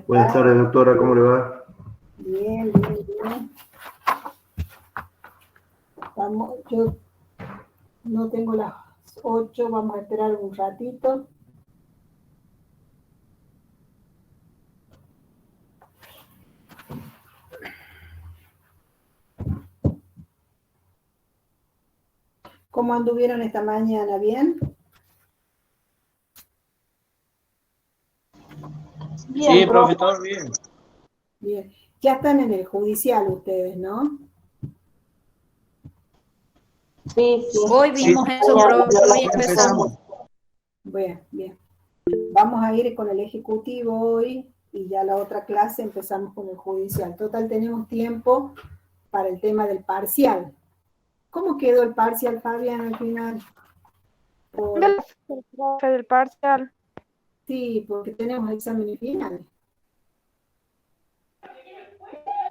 Buenas está? tardes, doctora, ¿cómo le va? Bien, bien, bien. Vamos, yo no tengo las 8, vamos a esperar un ratito. ¿Cómo anduvieron esta mañana? ¿Bien? Sí, profe, todo bien. Bien. Ya están en el judicial ustedes, ¿no? Sí, sí. Hoy vimos eso, profe, hoy empezamos. Bien, bien. Vamos a ir con el ejecutivo hoy y ya la otra clase empezamos con el judicial. Total, tenemos tiempo para el tema del parcial. ¿Cómo quedó el parcial, Fabián, al final? El profe del parcial. Sí, porque tenemos exámenes finales.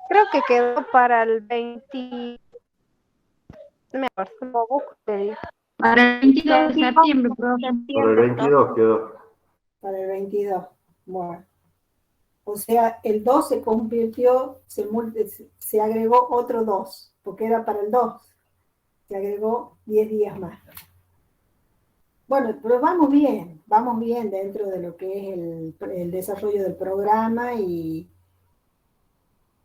Creo que quedó para el 20. No me acuerdo, lo busco, te digo. Para el 22 de septiembre, profe. Por el 22 quedó. Para el 22. Bueno. O sea, el 2 se convirtió, se agregó otro 2, porque era para el 2. Se agregó 10 días más. Bueno, pero vamos bien dentro de lo que es el desarrollo del programa y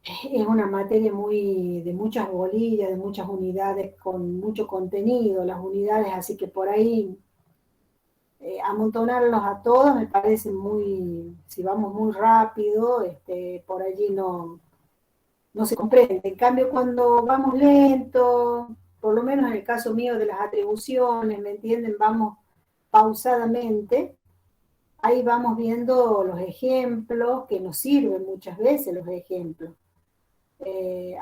es una materia de muchas bolillas, de muchas unidades, con mucho contenido, las unidades, así que por ahí amontonarlos a todos me parece si vamos muy rápido, por allí no se comprende. En cambio, cuando vamos lento, por lo menos en el caso mío de las atribuciones, ¿me entienden? Vamos pausadamente, ahí vamos viendo los ejemplos, que nos sirven muchas veces los ejemplos.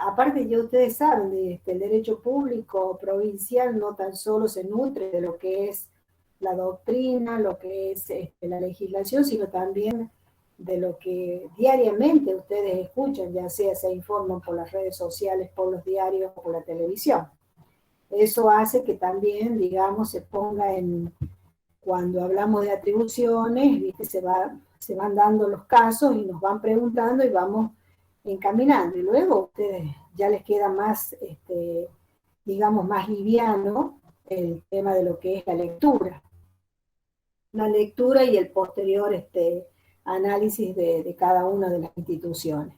Aparte, ya ustedes saben, el derecho público provincial no tan solo se nutre de lo que es la doctrina, lo que es la legislación, sino también de lo que diariamente ustedes escuchan, ya sea se informan por las redes sociales, por los diarios o por la televisión. Eso hace que también, digamos, se ponga cuando hablamos de atribuciones, ¿viste? Se van dando los casos y nos van preguntando y vamos encaminando. Y luego a ustedes ya les queda más, digamos, más liviano el tema de lo que es la lectura. La lectura y el posterior análisis de cada una de las instituciones.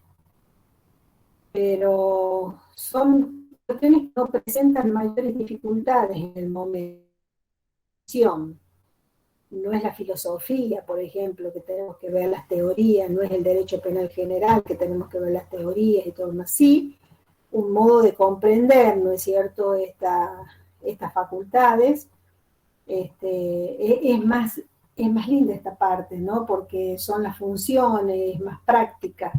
Pero son cuestiones que no presentan mayores dificultades en el momento. No es la filosofía, por ejemplo, que tenemos que ver las teorías, no es el derecho penal general, que tenemos que ver las teorías y todo más. Sí, un modo de comprender, ¿no es cierto?, estas facultades. Es más linda esta parte, ¿no?, porque son las funciones, es más práctica.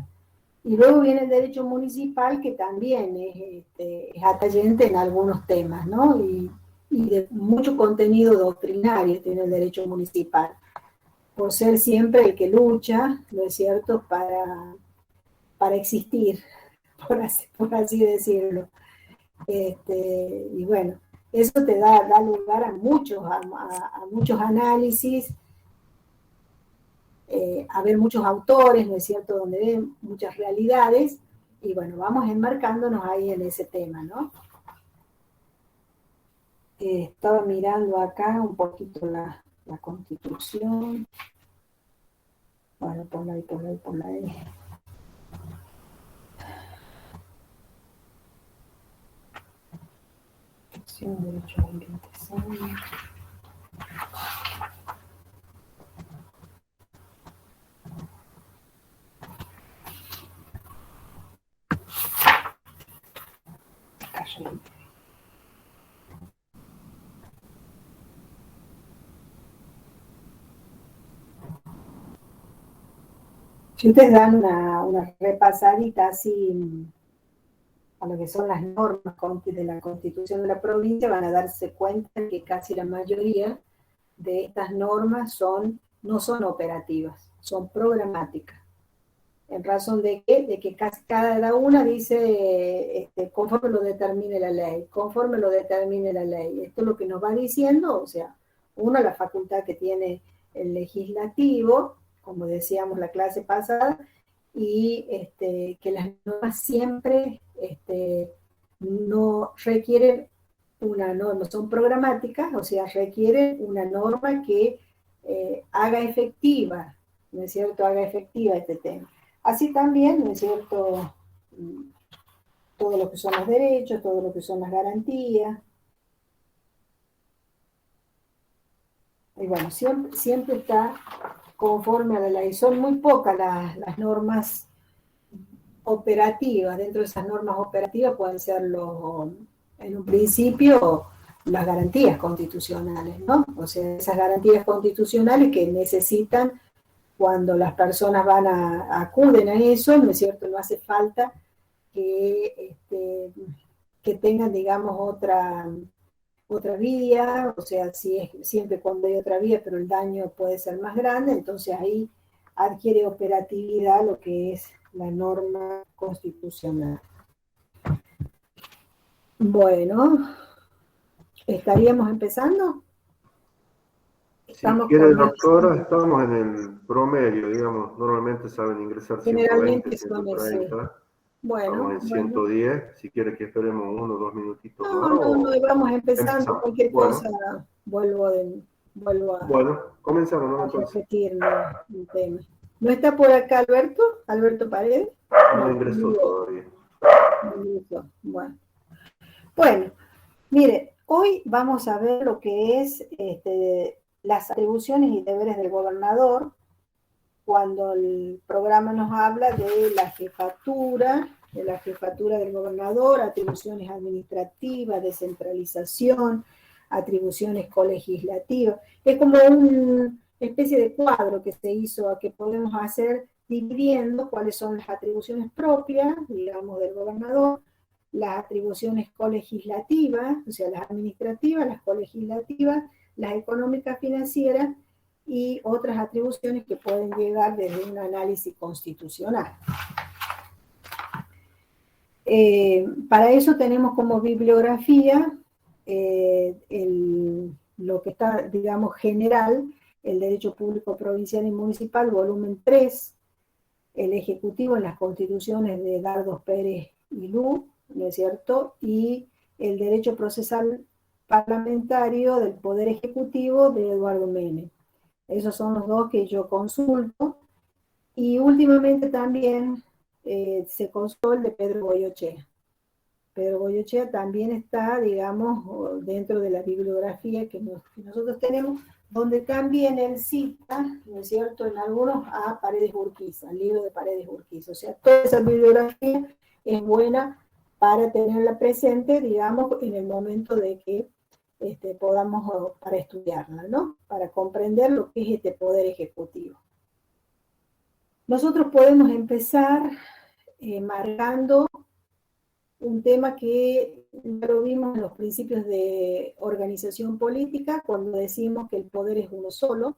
Y luego viene el derecho municipal, que también es atrayente en algunos temas, ¿no?, y de mucho contenido doctrinario tiene el derecho municipal, por ser siempre el que lucha, ¿no es cierto?, para existir, por así decirlo. Y bueno, eso te da lugar a muchos análisis, a ver muchos autores, ¿no es cierto?, donde ven muchas realidades, y bueno, vamos enmarcándonos ahí en ese tema, ¿no? Estaba mirando acá un poquito la Constitución. Bueno, por ahí. Acción, derecho a orientación. Si ustedes dan una repasadita así a lo que son las normas de la Constitución de la provincia, van a darse cuenta que casi la mayoría de estas normas no son operativas, son programáticas. En razón de que casi cada una dice conforme lo determine la ley, conforme lo determine la ley. Esto es lo que nos va diciendo, o sea, la facultad que tiene el legislativo, como decíamos la clase pasada, y que las normas siempre no requieren una norma, son programáticas, o sea, requieren una norma que haga efectiva, ¿no es cierto?, haga efectiva este tema. Así también, ¿no es cierto?, todo lo que son los derechos, todo lo que son las garantías. Y bueno, siempre está conforme a la ley. Son muy pocas las normas operativas. Dentro de esas normas operativas pueden ser en un principio las garantías constitucionales, ¿no? O sea, esas garantías constitucionales que necesitan cuando las personas acuden a eso, ¿no es cierto? No hace falta que tengan, digamos, otra vía, o sea, siempre cuando hay otra vía, pero el daño puede ser más grande, entonces ahí adquiere operatividad lo que es la norma constitucional. Bueno, ¿estaríamos empezando? Si quiere, doctora, estamos en el promedio, digamos, normalmente saben ingresar 120, Generalmente son 130. Bueno, Estamos en 110, si quiere que esperemos 1 o 2 minutitos más. No, vamos empezando, cualquier cosa, vuelvo a Bueno, comenzamos, ¿no? repetir el tema. ¿No está por acá Alberto Paredes? No ingresó todavía. No ingresó. Bueno, mire, hoy vamos a ver lo que es las atribuciones y deberes del gobernador, cuando el programa nos habla de la jefatura del gobernador, atribuciones administrativas, descentralización, atribuciones colegislativas. Es como una especie de cuadro que se hizo, que podemos hacer dividiendo cuáles son las atribuciones propias, digamos, del gobernador, las atribuciones colegislativas, o sea, las administrativas, las colegislativas, las económicas financieras, y otras atribuciones que pueden llegar desde un análisis constitucional. Para eso tenemos como bibliografía lo que está, digamos, general, el Derecho Público Provincial y Municipal, volumen 3, el Ejecutivo en las Constituciones de Dardos Pérez y Lu, ¿no es cierto?, y el Derecho Procesal Parlamentario del Poder Ejecutivo de Eduardo Menem. Esos son los dos que yo consulto. Y últimamente también se consultó el de Pedro Goycochea. Pedro Goycochea también está, digamos, dentro de la bibliografía que nosotros tenemos, donde también él cita, ¿no es cierto?, en algunos a Paredes Urquiza, al libro de Paredes Urquiza. O sea, toda esa bibliografía es buena para tenerla presente, digamos, en el momento de que podamos, para estudiarla, ¿no? Para comprender lo que es este poder ejecutivo. Nosotros podemos empezar marcando un tema que ya lo vimos en los principios de organización política, cuando decimos que el poder es uno solo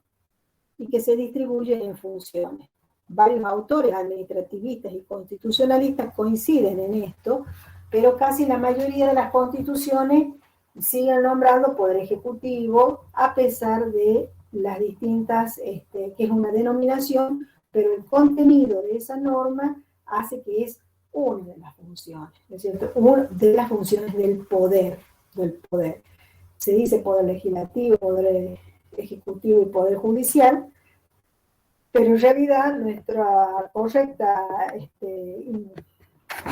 y que se distribuye en funciones. Varios autores administrativistas y constitucionalistas coinciden en esto, pero casi la mayoría de las constituciones siguen nombrando poder ejecutivo, a pesar de las distintas, que es una denominación, pero el contenido de esa norma hace que es una de las funciones, ¿no es cierto?, una de las funciones del poder. Se dice poder legislativo, poder ejecutivo y poder judicial, pero en realidad nuestra correcta,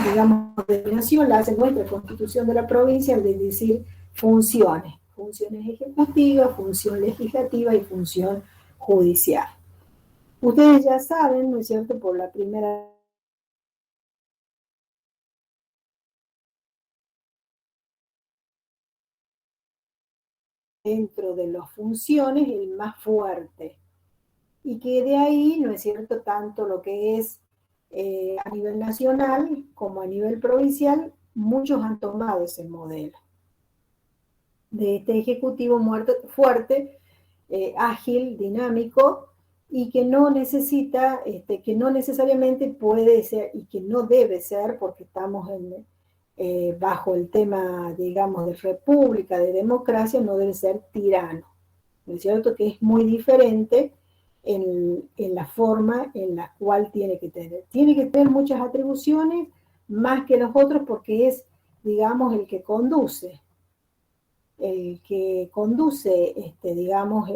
digamos, denominación la hace nuestra Constitución de la provincia, de decir funciones ejecutivas, función legislativa y función judicial. Ustedes ya saben, ¿no es cierto?, por la primera dentro de las funciones el más fuerte, y que de ahí, ¿no es cierto?, tanto lo que es a nivel nacional como a nivel provincial, muchos han tomado ese modelo de este ejecutivo fuerte, ágil, dinámico, y que no necesita, que no necesariamente puede ser, y que no debe ser, porque estamos bajo el tema, digamos, de república, de democracia, no debe ser tirano, ¿no es cierto?, que es muy diferente en la forma en la cual tiene que tener. Tiene que tener muchas atribuciones, más que los otros, porque es, digamos, el que conduce, digamos,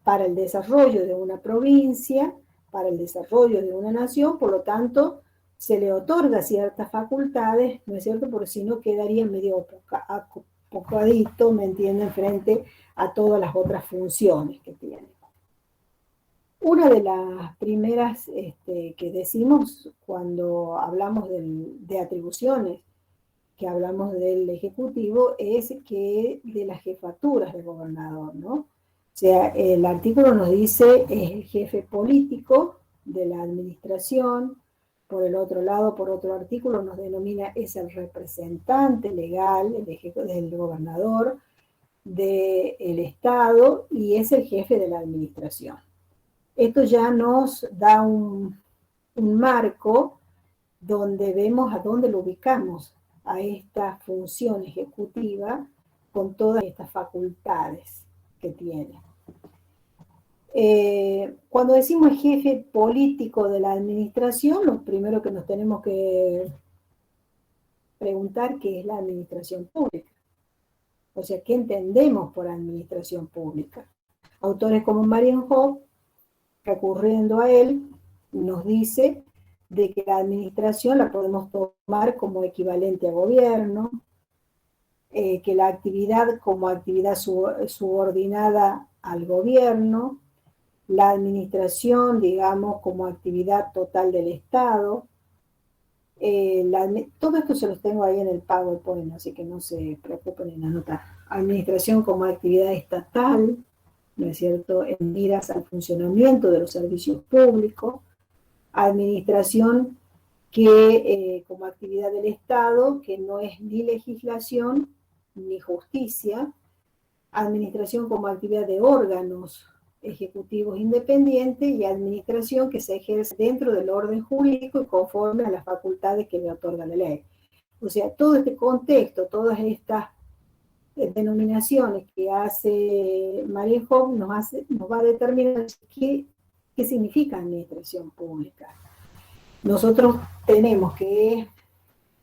para el desarrollo de una provincia, para el desarrollo de una nación, por lo tanto, se le otorga ciertas facultades, ¿no es cierto? Porque si no quedaría medio apocadito, ¿me entienden?, frente a todas las otras funciones que tiene. Una de las primeras que decimos cuando hablamos de atribuciones, que hablamos del Ejecutivo, es que de las jefaturas del gobernador, ¿no? O sea, el artículo nos dice es el jefe político de la administración. Por el otro lado, por otro artículo nos denomina es el representante legal del gobernador del Estado y es el jefe de la administración. Esto ya nos da un marco donde vemos a dónde lo ubicamos a esta función ejecutiva con todas estas facultades que tiene. Cuando decimos jefe político de la administración, lo primero que nos tenemos que preguntar qué es la administración pública. O sea, ¿qué entendemos por administración pública? Autores como Marienhof, recurriendo a él, nos dice de que la administración la podemos tomar como equivalente a gobierno, que la actividad como actividad subordinada al gobierno, la administración, digamos, como actividad total del Estado. Todo esto se los tengo ahí en el PowerPoint, así que no se preocupen en anotar. Administración como actividad estatal, ¿no es cierto?, en miras al funcionamiento de los servicios públicos. Administración que como actividad del Estado, que no es ni legislación ni justicia. Administración como actividad de órganos ejecutivos independientes y administración que se ejerce dentro del orden jurídico y conforme a las facultades que le otorga la ley. O sea, todo este contexto, todas estas denominaciones que hace Marienhof nos va a determinar qué significa administración pública. Nosotros tenemos que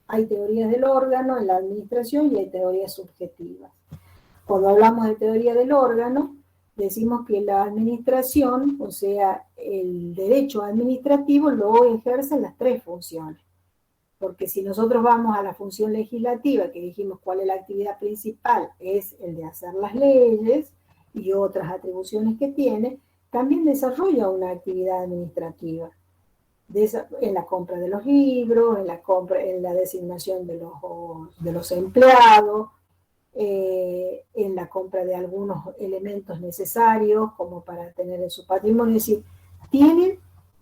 hay teorías del órgano en la administración y hay teorías subjetivas. Cuando hablamos de teoría del órgano, decimos que la administración, o sea, el derecho administrativo lo ejercen las tres funciones. Porque si nosotros vamos a la función legislativa, que dijimos cuál es la actividad principal, es el de hacer las leyes y otras atribuciones que tiene, también desarrolla una actividad administrativa. En la compra de los libros, en la designación de los empleados, en la compra de algunos elementos necesarios como para tener en su patrimonio. Es decir, tienen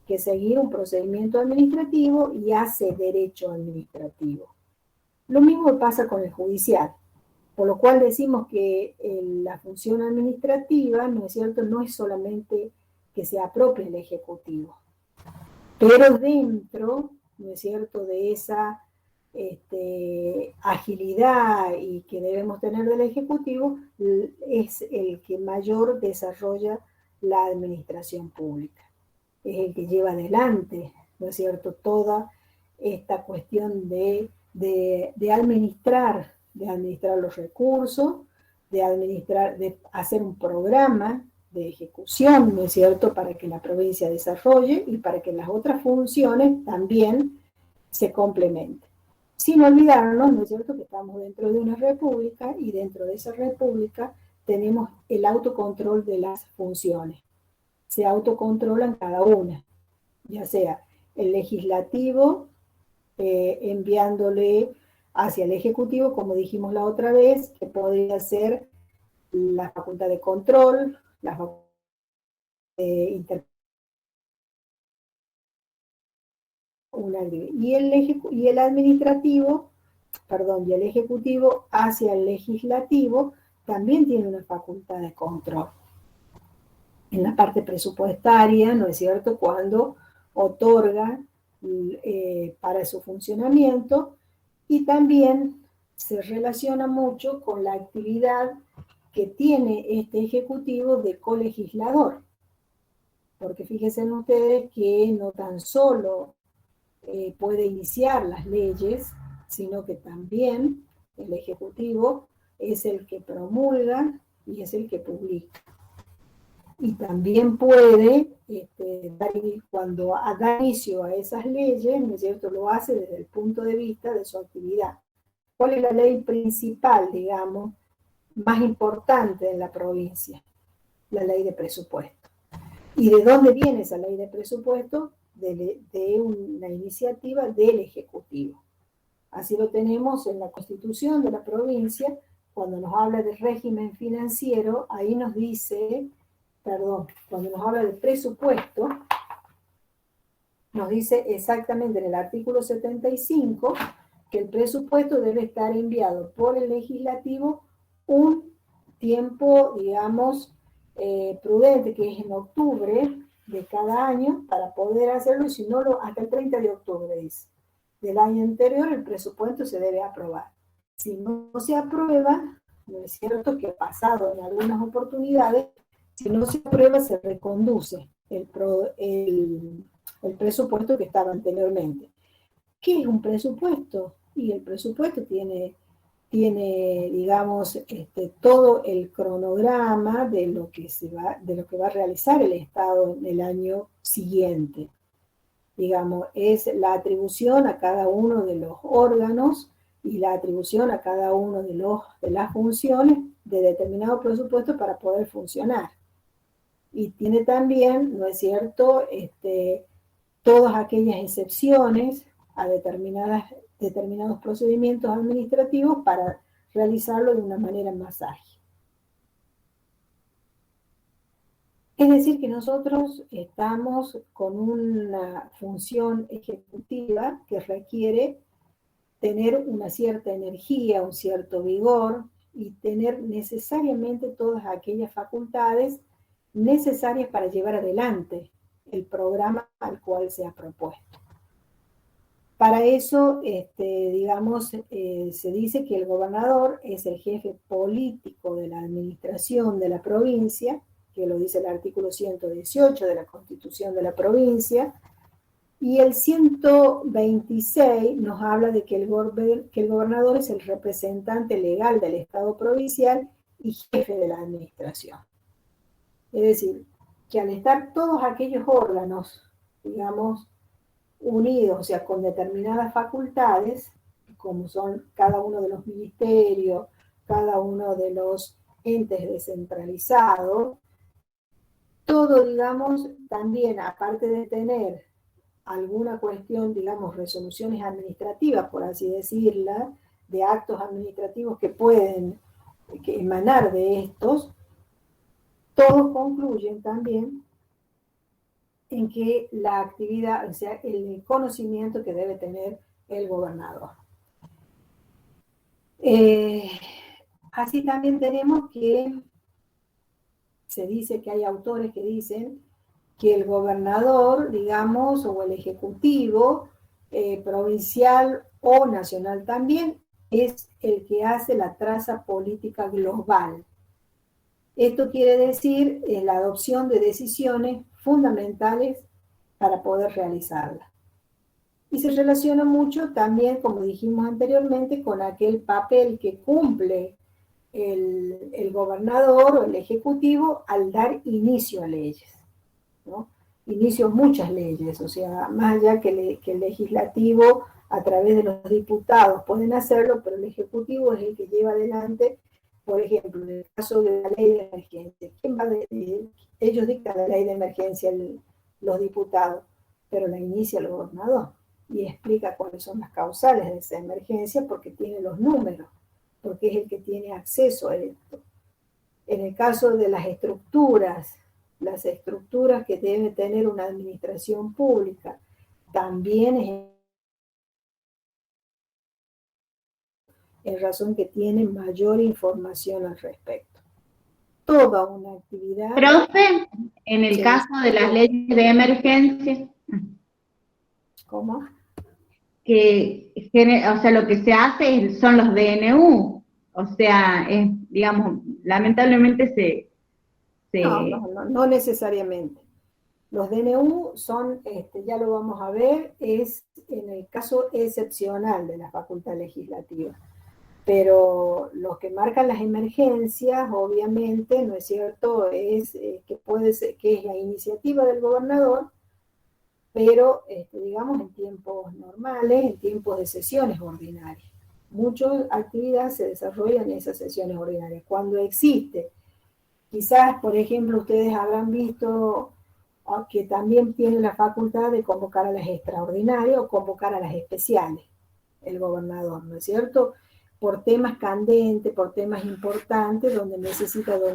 que seguir un procedimiento administrativo y hace derecho administrativo. Lo mismo pasa con el judicial, por lo cual decimos que la función administrativa, ¿no es cierto?, no es solamente que se apropie el Ejecutivo, pero dentro, ¿no es cierto?, de esa agilidad y que debemos tener del Ejecutivo, es el que mayor desarrolla la administración pública. Es el que lleva adelante, ¿no es cierto?, toda esta cuestión de administrar los recursos, de hacer un programa de ejecución, ¿no es cierto?, para que la provincia desarrolle y para que las otras funciones también se complementen. Sin olvidarnos, ¿no es cierto?, que estamos dentro de una república y dentro de esa república tenemos el autocontrol de las funciones. Se autocontrolan cada una, ya sea el legislativo enviándole hacia el ejecutivo, como dijimos la otra vez, que podría ser la facultad de control, la facultad de y el administrativo, perdón, y el ejecutivo hacia el legislativo también tiene una facultad de control. En la parte presupuestaria, ¿no es cierto?, cuando otorga para su funcionamiento, y también se relaciona mucho con la actividad que tiene este ejecutivo de colegislador. porque fíjense ustedes que no tan solo puede iniciar las leyes, sino que también el Ejecutivo es el que promulga y es el que publica. Y también puede, cuando da inicio a esas leyes, ¿no es cierto?, lo hace desde el punto de vista de su actividad. ¿Cuál es la ley principal, digamos, más importante en la provincia? La ley de presupuesto. ¿Y de dónde viene esa ley de presupuesto? De una iniciativa del Ejecutivo. Así lo tenemos en la Constitución de la provincia, cuando nos habla de régimen financiero, ahí nos dice, cuando nos habla de presupuesto, nos dice exactamente en el artículo 75 que el presupuesto debe estar enviado por el legislativo un tiempo, digamos, prudente, que es en octubre de cada año, para poder hacerlo, y si no, hasta el 30 de octubre, dice, del año anterior, el presupuesto se debe aprobar. Si no se aprueba, no es cierto que ha pasado en algunas oportunidades, si no se aprueba, se reconduce el presupuesto que estaba anteriormente. ¿Qué es un presupuesto? Y el presupuesto tiene digamos, todo el cronograma de lo que va a realizar el Estado en el año siguiente. Digamos, es la atribución a cada uno de los órganos y la atribución a cada uno de las funciones de determinado presupuesto para poder funcionar. Y tiene también, ¿no es cierto?, todas aquellas excepciones a determinados procedimientos administrativos para realizarlo de una manera más ágil. Es decir, que nosotros estamos con una función ejecutiva que requiere tener una cierta energía, un cierto vigor y tener necesariamente todas aquellas facultades necesarias para llevar adelante el programa al cual se ha propuesto. Para eso, digamos, se dice que el gobernador es el jefe político de la administración de la provincia, que lo dice el artículo 118 de la Constitución de la provincia, y el 126 nos habla de que el gobernador es el representante legal del Estado provincial y jefe de la administración. Es decir, que al estar todos aquellos órganos, digamos, unidos, o sea, con determinadas facultades, como son cada uno de los ministerios, cada uno de los entes descentralizados, todo, digamos, también, aparte de tener alguna cuestión, digamos, resoluciones administrativas, por así decirla, de actos administrativos que pueden emanar de estos, todos concluyen también en que la actividad, o sea, el conocimiento que debe tener el gobernador. Así también tenemos que se dice que hay autores que dicen que el gobernador, digamos, o el ejecutivo provincial o nacional también, es el que hace la traza política global. Esto quiere decir la adopción de decisiones fundamentales para poder realizarla. Y se relaciona mucho también, como dijimos anteriormente, con aquel papel que cumple el gobernador o el ejecutivo al dar inicio a leyes, ¿no? Inicio a muchas leyes, o sea, más allá que el legislativo a través de los diputados pueden hacerlo, pero el ejecutivo es el que lleva adelante. Por ejemplo, en el caso de la ley de emergencia, ellos dictan la ley de emergencia, los diputados, pero la inicia el gobernador y explica cuáles son las causales de esa emergencia porque tiene los números, porque es el que tiene acceso a esto. En el caso de las estructuras que debe tener una administración pública, también es en razón que tiene mayor información al respecto. Toda una actividad. Profe, en el caso de las leyes de emergencia. ¿Cómo? O sea, lo que se hace son los DNU. O sea, digamos, lamentablemente No necesariamente. Los DNU son, ya lo vamos a ver, es en el caso excepcional de la facultad legislativa. Pero los que marcan las emergencias, obviamente, ¿no es cierto?, es que puede ser, que es la iniciativa del gobernador, pero digamos en tiempos normales, en tiempos de sesiones ordinarias. Muchas actividades se desarrollan en esas sesiones ordinarias. Cuando existe, quizás, por ejemplo, ustedes habrán visto que también tiene la facultad de convocar a las extraordinarias o convocar a las especiales, el gobernador, ¿no es cierto?, por temas candentes, por temas importantes, donde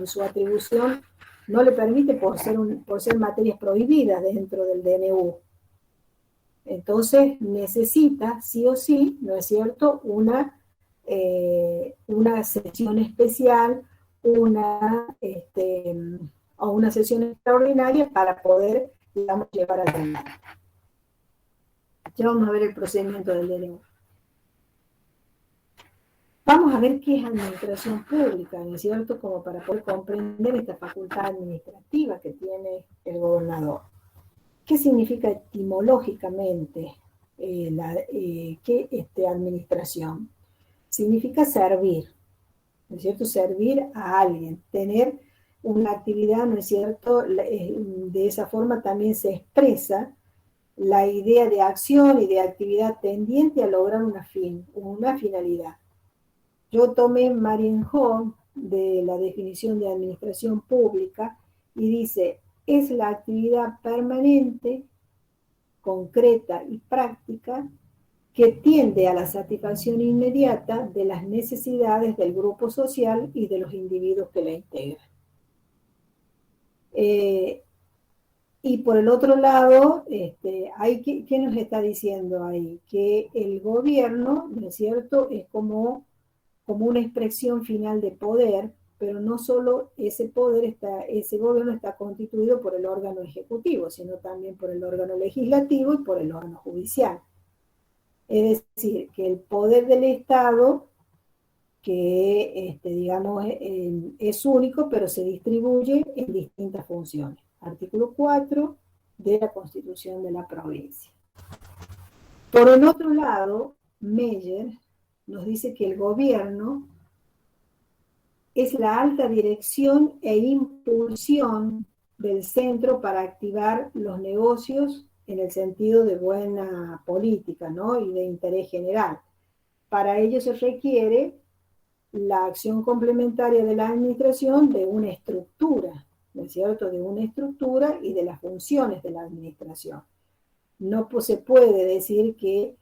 su atribución no le permite por ser materias prohibidas dentro del DNU. Entonces necesita, sí o sí, ¿no es cierto?, una sesión especial, o una sesión extraordinaria para poder, digamos, llevar adelante. Ya vamos a ver el procedimiento del DNU. Vamos a ver qué es administración pública, ¿no es cierto?, como para poder comprender esta facultad administrativa que tiene el gobernador. ¿Qué significa etimológicamente administración? Significa servir, ¿no es cierto?, servir a alguien, tener una actividad, ¿no es cierto?, de esa forma también se expresa la idea de acción y de actividad tendiente a lograr una finalidad. Yo tomé Marienhof de la definición de administración pública y dice, es la actividad permanente, concreta y práctica que tiende a la satisfacción inmediata de las necesidades del grupo social y de los individuos que la integran. Y por el otro lado, ¿qué nos está diciendo ahí? Que el gobierno, ¿no es cierto?, es como una expresión final de poder, pero no solo ese gobierno está constituido por el órgano ejecutivo, sino también por el órgano legislativo y por el órgano judicial. Es decir, que el poder del Estado, que digamos es único, pero se distribuye en distintas funciones. Artículo 4 de la Constitución de la provincia. Por el otro lado, Meyer nos dice que el gobierno es la alta dirección e impulsión del centro para activar los negocios en el sentido de buena política, ¿no?, y de interés general. Para ello se requiere la acción complementaria de la administración de una estructura, ¿no es cierto?, de una estructura y de las funciones de la administración. No se puede decir que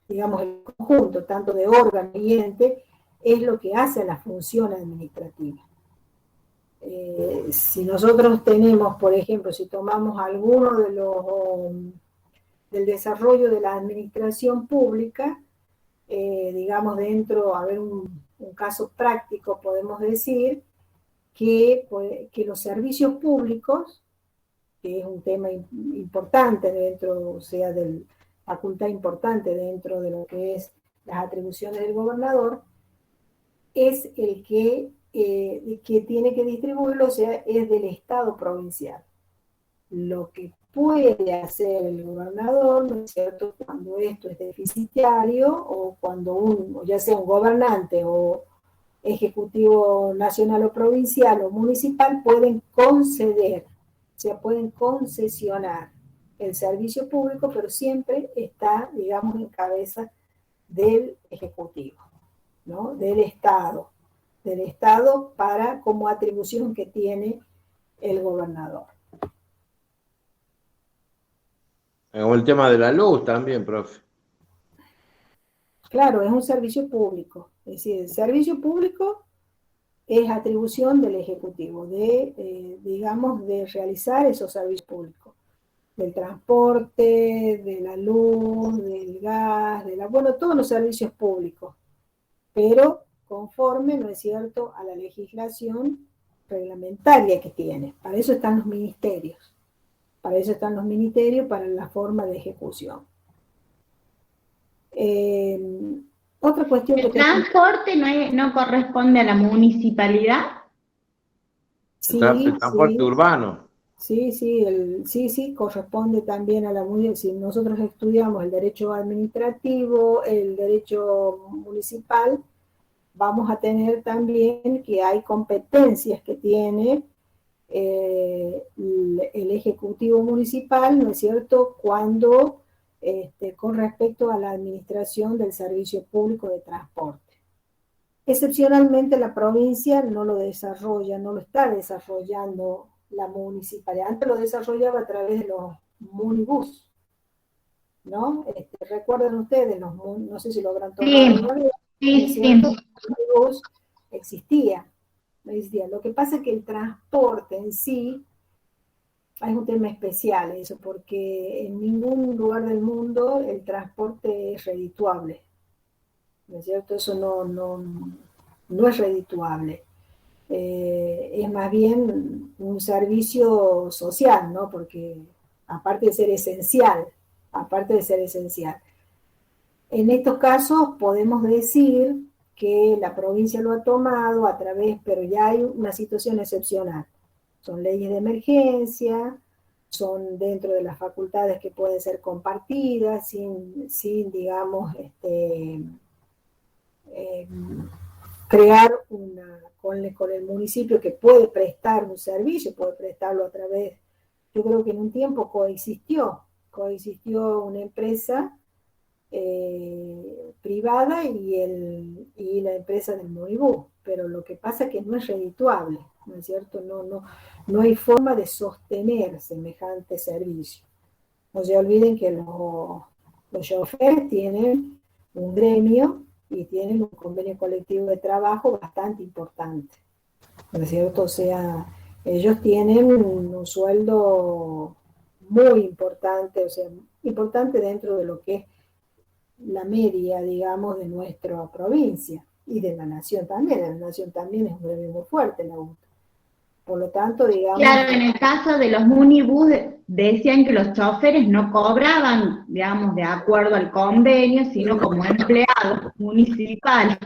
digamos, el conjunto, tanto de órgano y ente, es lo que hace la función administrativa. Si nosotros tenemos, por ejemplo, si tomamos alguno del desarrollo de la administración pública, digamos, dentro, a ver, un caso práctico, podemos decir que los servicios públicos, que es un tema importante dentro, o sea, de facultad importante dentro de lo que es las atribuciones del gobernador, es el que tiene que distribuirlo, o sea, es del Estado provincial. Lo que puede hacer el gobernador, ¿no es cierto?, cuando esto es deficitario, o cuando ya sea un gobernante o ejecutivo nacional o provincial o municipal, pueden conceder, o sea, pueden concesionar el servicio público, pero siempre está, digamos, en cabeza del Ejecutivo, ¿no?, del Estado como atribución que tiene el gobernador. Como el tema de la luz también, profe. Claro, es un servicio público. Es decir, el servicio público es atribución del Ejecutivo, digamos, de realizar esos servicios públicos. Del transporte, de la luz, del gas, bueno, todos los servicios públicos. Pero conforme, ¿no es cierto?, a la legislación reglamentaria que tiene. Para eso están los ministerios. Para eso están los ministerios, para la forma de ejecución. Otra cuestión ¿El transporte no corresponde a la municipalidad? Sí, El transporte sí. urbano. Sí, sí, corresponde también a la mujer. Si nosotros estudiamos el derecho administrativo, el derecho municipal, vamos a tener también que hay competencias que tiene el Ejecutivo Municipal, ¿no es cierto?, cuando con respecto a la administración del servicio público de transporte. Excepcionalmente la provincia no lo desarrolla, no lo está desarrollando la municipalidad. Antes lo desarrollaba a través de los munibús, ¿no? Recuerdan ustedes, no sé si lo habrán tomado Sí, alguna vez, ¿no es sí, cierto? sí. El munibús existía, no existía. Lo que pasa es que el transporte en sí es un tema especial eso, porque en ningún lugar del mundo el transporte es redituable, ¿no es cierto? Eso no es redituable. Es más bien un servicio social, ¿no? Porque aparte de ser esencial, aparte de ser esencial. En estos casos podemos decir que la provincia lo ha tomado a través, pero ya hay una situación excepcional. Son leyes de emergencia, son dentro de las facultades que pueden ser compartidas, sin digamos, eh, crear con el municipio que puede prestar un servicio, puede prestarlo a través, yo creo que en un tiempo coexistió una empresa privada y la empresa del Moribú, pero lo que pasa es que no es redituable, ¿no es cierto? No hay forma de sostener semejante servicio. No se olviden que los choferes tienen un gremio y tienen un convenio colectivo de trabajo bastante importante, ¿no es cierto? O sea, ellos tienen un sueldo muy importante, o sea, importante dentro de lo que es la media, digamos, de nuestra provincia y de la nación también. La nación también es un gremio muy fuerte, la UTA. Por lo tanto, digamos... Claro, en el caso de los munibús decían que los choferes no cobraban, digamos, de acuerdo al convenio, sino como empleados municipales.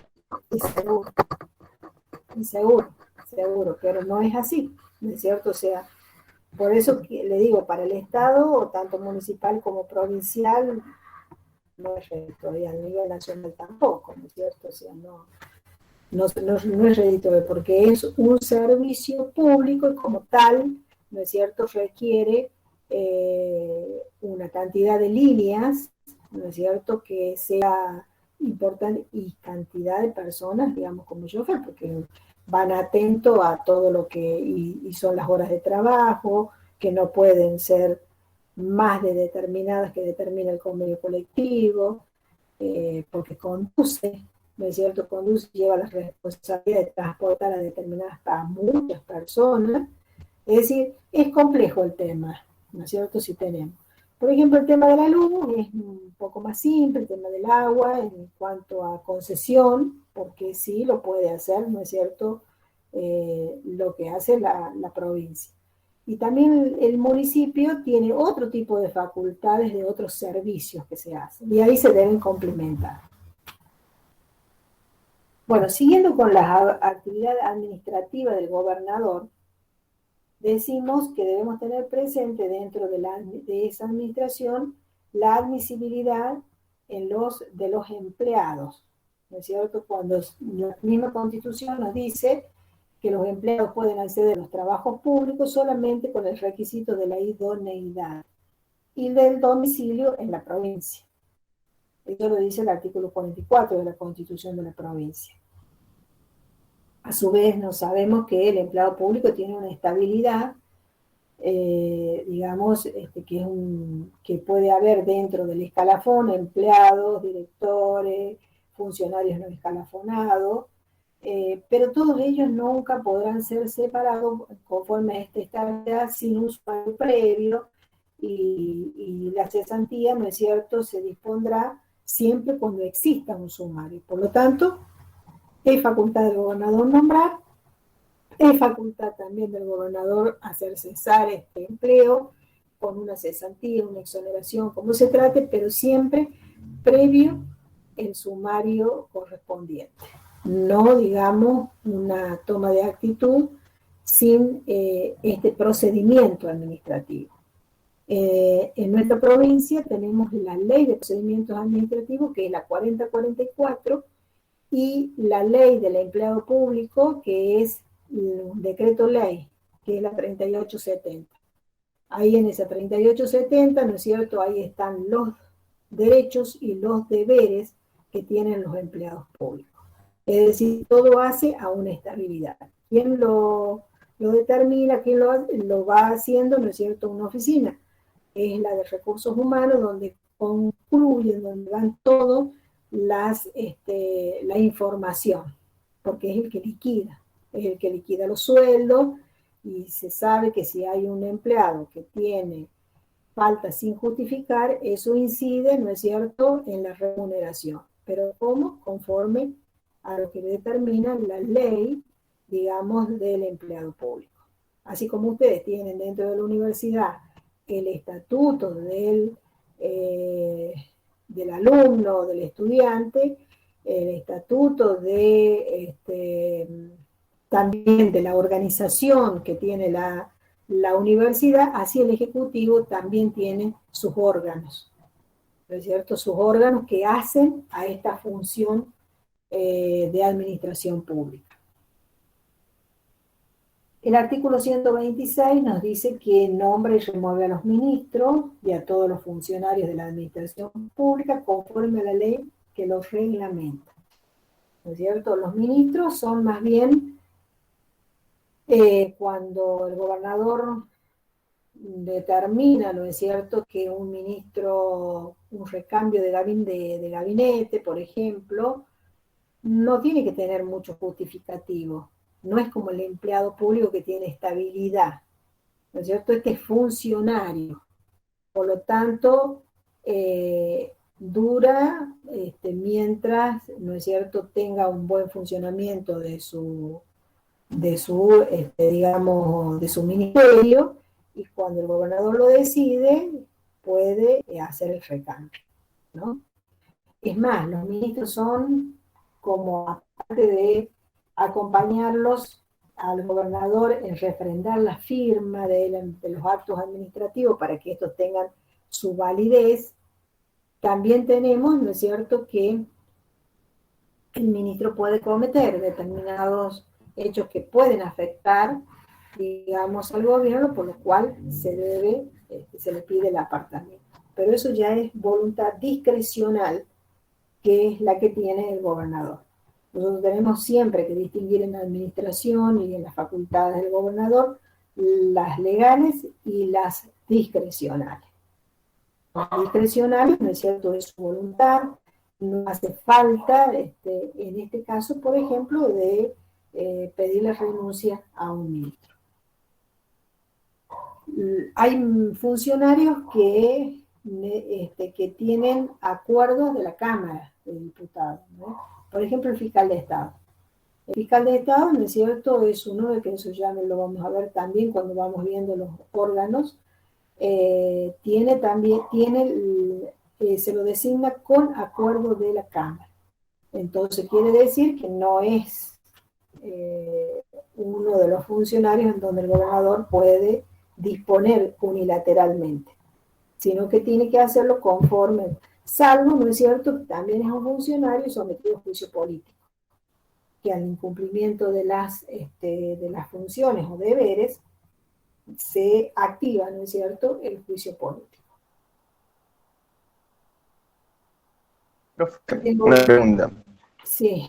Seguro, pero no es así, ¿no es cierto? O sea, por eso que le digo, para el Estado, tanto municipal como provincial, no es redituable, a nivel nacional tampoco, ¿no es cierto? O sea, no es redituable, porque es un servicio público y como tal, ¿no es cierto?, requiere una cantidad de líneas, ¿no es cierto?, que sea importante y cantidad de personas, digamos, como chofer, porque van atentos a todo lo que, y son las horas de trabajo, que no pueden ser más de determinadas que determina el convenio colectivo, porque conduce, ¿no es cierto? Conduce, lleva la responsabilidad de transportar a muchas personas. Es decir, es complejo el tema, ¿no es cierto? Si tenemos. Por ejemplo, el tema de la luz es un poco más simple, el tema del agua en cuanto a concesión, porque sí lo puede hacer, ¿no es cierto? Lo que hace la provincia. Y también el municipio tiene otro tipo de facultades de otros servicios que se hacen, y ahí se deben complementar. Bueno, siguiendo con la actividad administrativa del gobernador, decimos que debemos tener presente dentro de esa administración la admisibilidad de los empleados, ¿no es cierto? Cuando la misma Constitución nos dice que los empleados pueden acceder a los trabajos públicos solamente con el requisito de la idoneidad y del domicilio en la provincia. Eso lo dice el artículo 44 de la Constitución de la provincia. A su vez, no sabemos que el empleado público tiene una estabilidad, digamos, que puede haber dentro del escalafón empleados, directores, funcionarios no escalafonados, pero todos ellos nunca podrán ser separados conforme a esta estabilidad sin un sumario previo y la cesantía, ¿no es cierto?, se dispondrá siempre cuando exista un sumario. Por lo tanto, es facultad del gobernador nombrar, es facultad también del gobernador hacer cesar este empleo con una cesantía, una exoneración, como se trate, pero siempre previo el sumario correspondiente. No, digamos, una toma de actitud sin este procedimiento administrativo. En nuestra provincia tenemos la Ley de Procedimientos Administrativos, que es la 4044, y la Ley del Empleado Público, que es un decreto ley, que es la 3870. Ahí en esa 3870, ¿no es cierto?, ahí están los derechos y los deberes que tienen los empleados públicos. Es decir, todo hace a una estabilidad. ¿Quién lo determina? ¿Quién lo va haciendo? ¿No es cierto?, una oficina. Es la de recursos humanos, donde concluyen, donde van todo la información, porque es el que liquida los sueldos, y se sabe que si hay un empleado que tiene falta sin justificar, eso incide, ¿no es cierto?, en la remuneración. Pero ¿cómo? Conforme a lo que determina la ley, digamos, del empleado público. Así como ustedes tienen dentro de la universidad el estatuto del alumno, del estudiante, el estatuto también de la organización que tiene la universidad, así el Ejecutivo también tiene sus órganos, ¿no es cierto? Sus órganos que hacen a esta función de administración pública. El artículo 126 nos dice que nombra y remueve a los ministros y a todos los funcionarios de la administración pública conforme a la ley que los reglamenta, ¿no es cierto? Los ministros son más bien cuando el gobernador determina, ¿no es cierto?, que un ministro, un recambio de gabinete, por ejemplo, no tiene que tener mucho justificativo. No es como el empleado público que tiene estabilidad, ¿no es cierto? Este es funcionario. Por lo tanto, dura mientras, ¿no es cierto?, tenga un buen funcionamiento de su ministerio, y cuando el gobernador lo decide, puede hacer el recambio, ¿no? Es más, los ministros son como, aparte de acompañarlos al gobernador en refrendar la firma de los actos administrativos para que estos tengan su validez, también tenemos, ¿no es cierto?, que el ministro puede cometer determinados hechos que pueden afectar, digamos, al gobierno, por lo cual se le pide el apartamiento. Pero eso ya es voluntad discrecional, que es la que tiene el gobernador. Nosotros tenemos siempre que distinguir en la administración y en las facultades del gobernador las legales y las discrecionales. Las discrecionales, ¿no es cierto?, es su voluntad, no hace falta, en este caso, por ejemplo, de pedir la renuncia a un ministro. Hay funcionarios que tienen acuerdos de la Cámara de Diputados, ¿no? Por ejemplo, el fiscal de Estado. El fiscal de Estado, ¿no es cierto?, es uno de que eso ya lo vamos a ver también cuando vamos viendo los órganos. Se lo designa con acuerdo de la Cámara. Entonces quiere decir que no es uno de los funcionarios en donde el gobernador puede disponer unilateralmente, sino que tiene que hacerlo conforme, salvo, ¿no es cierto?, también es un funcionario sometido a juicio político, que al incumplimiento de las funciones o deberes se activa, ¿no es cierto?, el juicio político. Profe, una pregunta. Sí.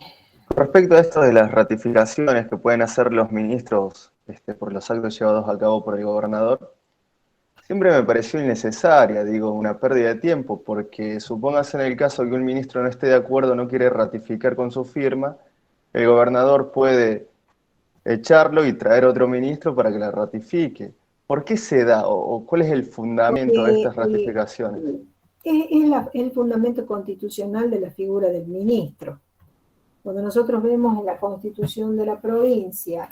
Respecto a esto de las ratificaciones que pueden hacer los ministros por los actos llevados a cabo por el gobernador, siempre me pareció innecesaria, una pérdida de tiempo, porque supóngase en el caso que un ministro no esté de acuerdo, no quiere ratificar con su firma, el gobernador puede echarlo y traer otro ministro para que la ratifique. ¿Por qué se da o cuál es el fundamento de estas ratificaciones? Es el fundamento constitucional de la figura del ministro. Cuando nosotros vemos en la Constitución de la provincia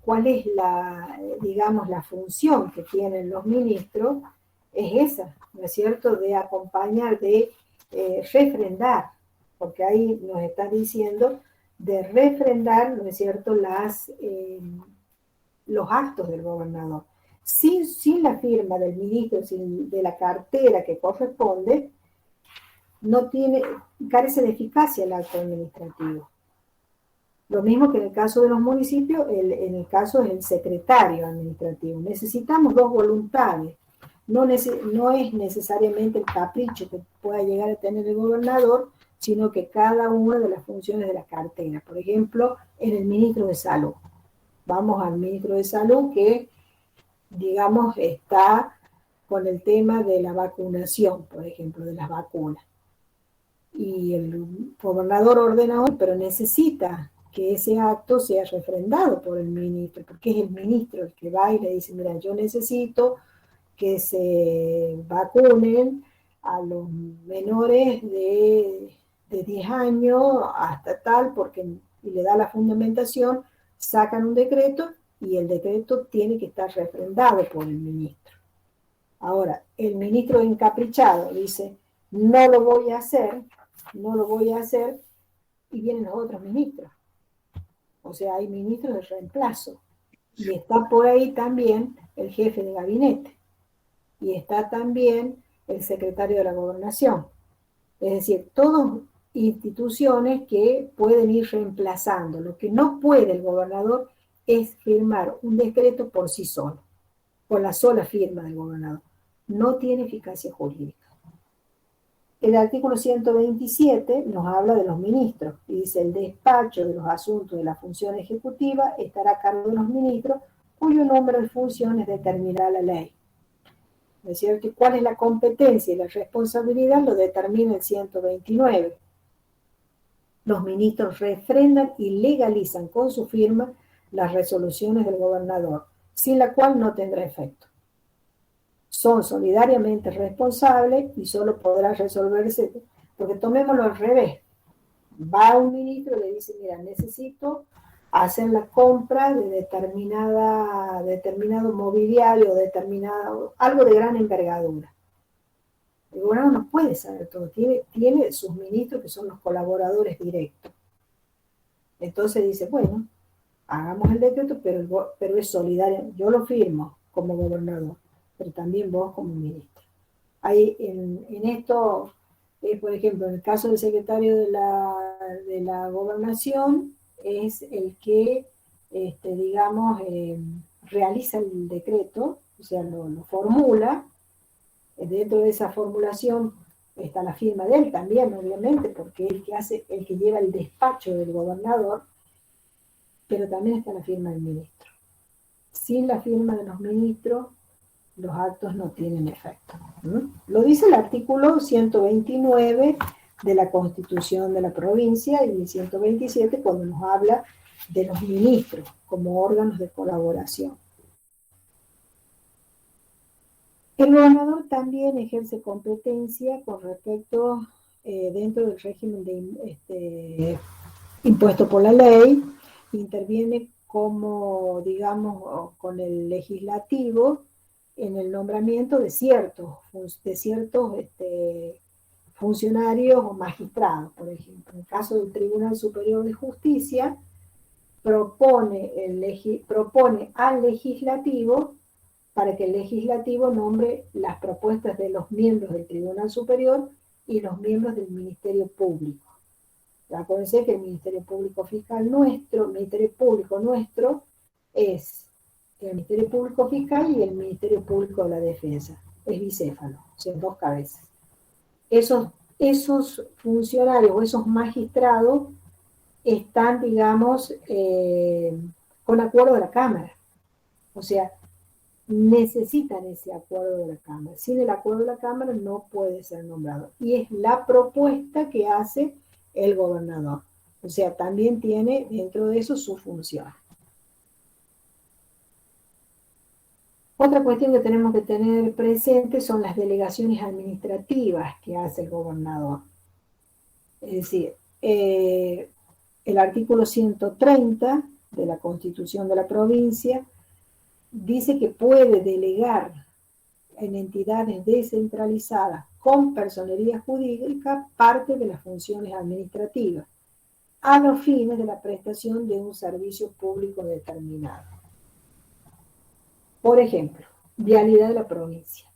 cuál es la función que tienen los ministros, es esa, ¿no es cierto?, de acompañar, de refrendar, porque ahí nos está diciendo de refrendar, ¿no es cierto?, los actos del gobernador. Sin la firma del ministro, sin de la cartera que corresponde, carece de eficacia el acto administrativo. Lo mismo que en el caso de los municipios, en el caso del secretario administrativo. Necesitamos dos voluntades. No es necesariamente el capricho que pueda llegar a tener el gobernador, sino que cada una de las funciones de la cartera. Por ejemplo, en el ministro de Salud. Vamos al ministro de Salud que, digamos, está con el tema de la vacunación, por ejemplo, de las vacunas. Y el gobernador ordena hoy, pero necesita que ese acto sea refrendado por el ministro, porque es el ministro el que va y le dice, mira, yo necesito que se vacunen a los menores de 10 años hasta tal, y le da la fundamentación, sacan un decreto y el decreto tiene que estar refrendado por el ministro. Ahora, el ministro encaprichado dice, no lo voy a hacer, y vienen los otros ministros. O sea, hay ministros de reemplazo. Y está por ahí también el jefe de gabinete. Y está también el secretario de la Gobernación. Es decir, todas instituciones que pueden ir reemplazando. Lo que no puede el gobernador es firmar un decreto por sí solo, con la sola firma del gobernador. No tiene eficacia jurídica. El artículo 127 nos habla de los ministros y dice el despacho de los asuntos de la función ejecutiva estará a cargo de los ministros cuyo número de funciones determinará la ley. Es cierto, ¿cuál es la competencia y la responsabilidad? Lo determina el 129. Los ministros refrendan y legalizan con su firma las resoluciones del gobernador, sin la cual no tendrá efecto. Son solidariamente responsables y solo podrá resolverse, porque tomémoslo al revés. Va un ministro y le dice, mira, necesito hacer la compra de determinado mobiliario, algo de gran envergadura. El gobernador no puede saber todo, tiene sus ministros que son los colaboradores directos. Entonces dice, bueno, hagamos el decreto, pero es solidario, yo lo firmo como gobernador, pero también vos como ministro. Hay en esto, por ejemplo, en el caso del secretario de la Gobernación, es el que, digamos, realiza el decreto, o sea, lo formula. Dentro de esa formulación está la firma de él también, obviamente, porque es el que lleva el despacho del gobernador, pero también está la firma del ministro. Sin la firma de los ministros, los actos no tienen efecto. Lo dice el artículo 129 de la Constitución de la provincia y el 127 cuando nos habla de los ministros como órganos de colaboración. El gobernador también ejerce competencia con respecto dentro del régimen impuesto por la ley, interviene como, digamos, con el legislativo en el nombramiento de ciertos funcionarios o magistrados, por ejemplo. En el caso del Tribunal Superior de Justicia, propone al legislativo para que el legislativo nombre las propuestas de los miembros del Tribunal Superior y los miembros del Ministerio Público. Acuérdense que el Ministerio Público nuestro es el Ministerio Público Fiscal y el Ministerio Público de la Defensa. Es bicéfalo, o sea, dos cabezas. Esos funcionarios o esos magistrados están, digamos, con acuerdo de la Cámara. O sea, necesitan ese acuerdo de la Cámara. Sin el acuerdo de la Cámara no puede ser nombrado. Y es la propuesta que hace el gobernador. O sea, también tiene dentro de eso su función. Otra cuestión que tenemos que tener presente son las delegaciones administrativas que hace el gobernador. Es decir, el artículo 130 de la Constitución de la provincia dice que puede delegar en entidades descentralizadas con personería jurídica parte de las funciones administrativas a los fines de la prestación de un servicio público determinado. Por ejemplo, vialidad de la provincia.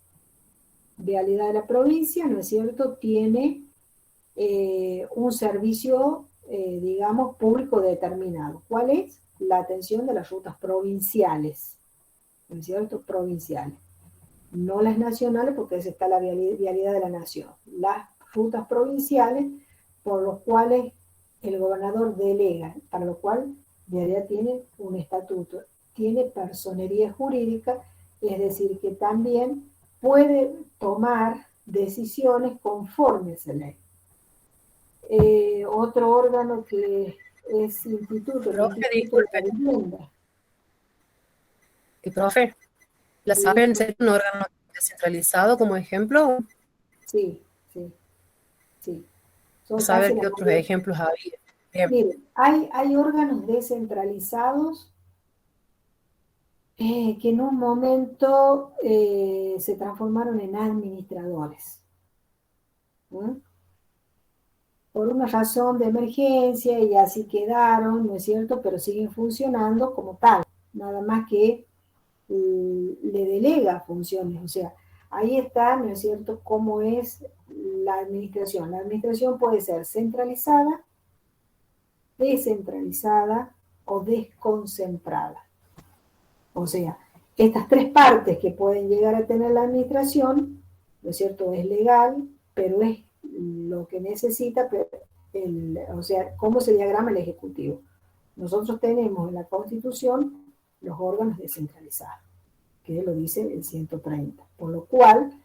Vialidad de la provincia, ¿no es cierto?, tiene un servicio, digamos, público determinado. ¿Cuál es? La atención de las rutas provinciales, ¿no es cierto?, provinciales. No las nacionales, porque esa está la vialidad de la nación. Las rutas provinciales, por los cuales el gobernador delega, para lo cual vialidad tiene un estatuto, tiene personería jurídica, es decir, que también puede tomar decisiones conforme a esa ley. Otro órgano que es instituto, el Profe, Instituto de la disculpe. Vivienda. Y profe, ¿la Sí, SAPEN es un órgano descentralizado como ejemplo? sí, sí, sí. Son casi Saber la qué otros mayoría. ejemplos había. Bien. Miren, hay órganos descentralizados que en un momento se transformaron en administradores. ¿Mm? Por una razón de emergencia y así quedaron, ¿no es cierto? Pero siguen funcionando como tal, nada más que le delega funciones, o sea, ahí está, ¿no es cierto?, cómo es la administración. La administración puede ser centralizada, descentralizada o desconcentrada. O sea, estas tres partes que pueden llegar a tener la administración, ¿no es cierto?, es legal, pero es lo que necesita, o sea, cómo se diagrama el Ejecutivo. Nosotros tenemos en la Constitución los órganos descentralizados, que lo dice el 130, por lo cual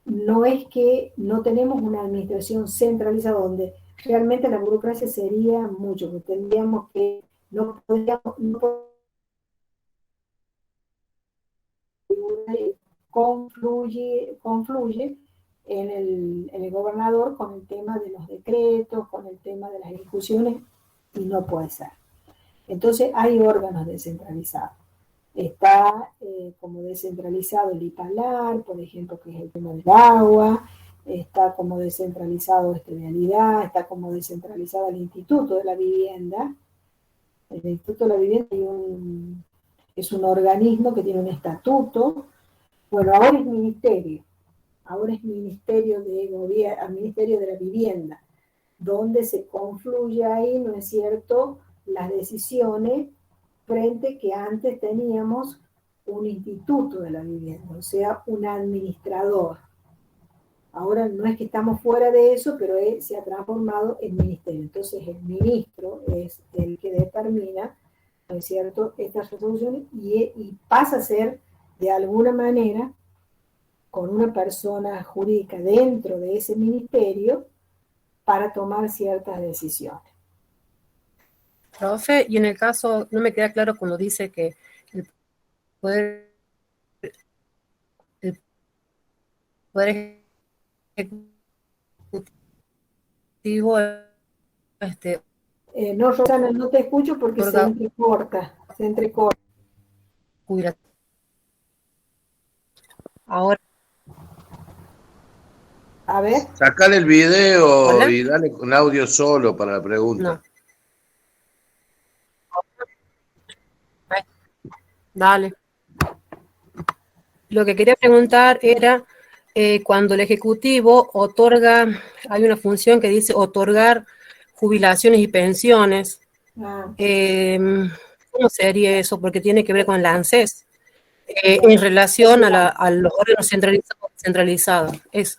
no es que no tenemos una administración centralizada donde realmente la burocracia sería mucho, que tendríamos que, no podríamos, confluye en el gobernador con el tema de los decretos, con el tema de las ejecuciones, y no puede ser. Entonces hay órganos descentralizados. Está como descentralizado el IPALAR, por ejemplo, que es el tema del agua, está como descentralizado vialidad, está como descentralizado el Instituto de la Vivienda. El Instituto de la Vivienda es un organismo que tiene un estatuto. Bueno, ahora es ministerio de Gobierno, Ministerio de la Vivienda, donde se confluye ahí, ¿no es cierto?, las decisiones frente que antes teníamos un instituto de la vivienda, o sea, un administrador. Ahora no es que estamos fuera de eso, pero se ha transformado en ministerio. Entonces el ministro es el que determina, ¿no es cierto?, estas resoluciones y pasa a ser, de alguna manera, con una persona jurídica dentro de ese ministerio para tomar ciertas decisiones. Profe, y en el caso, no me queda claro cuando dice que el poder, el poder ejecutivo No, Rosana, no te escucho porque se otorga entrecorta. jubilación. Ahora, A ver, Sacale el video ¿hola? y dale un audio solo para la pregunta. No. Dale. Lo que quería preguntar era cuando el Ejecutivo otorga, hay una función que dice otorgar jubilaciones y pensiones. ¿Cómo sería eso? Porque tiene que ver con la ANSES en relación a los órganos centralizados. Eso.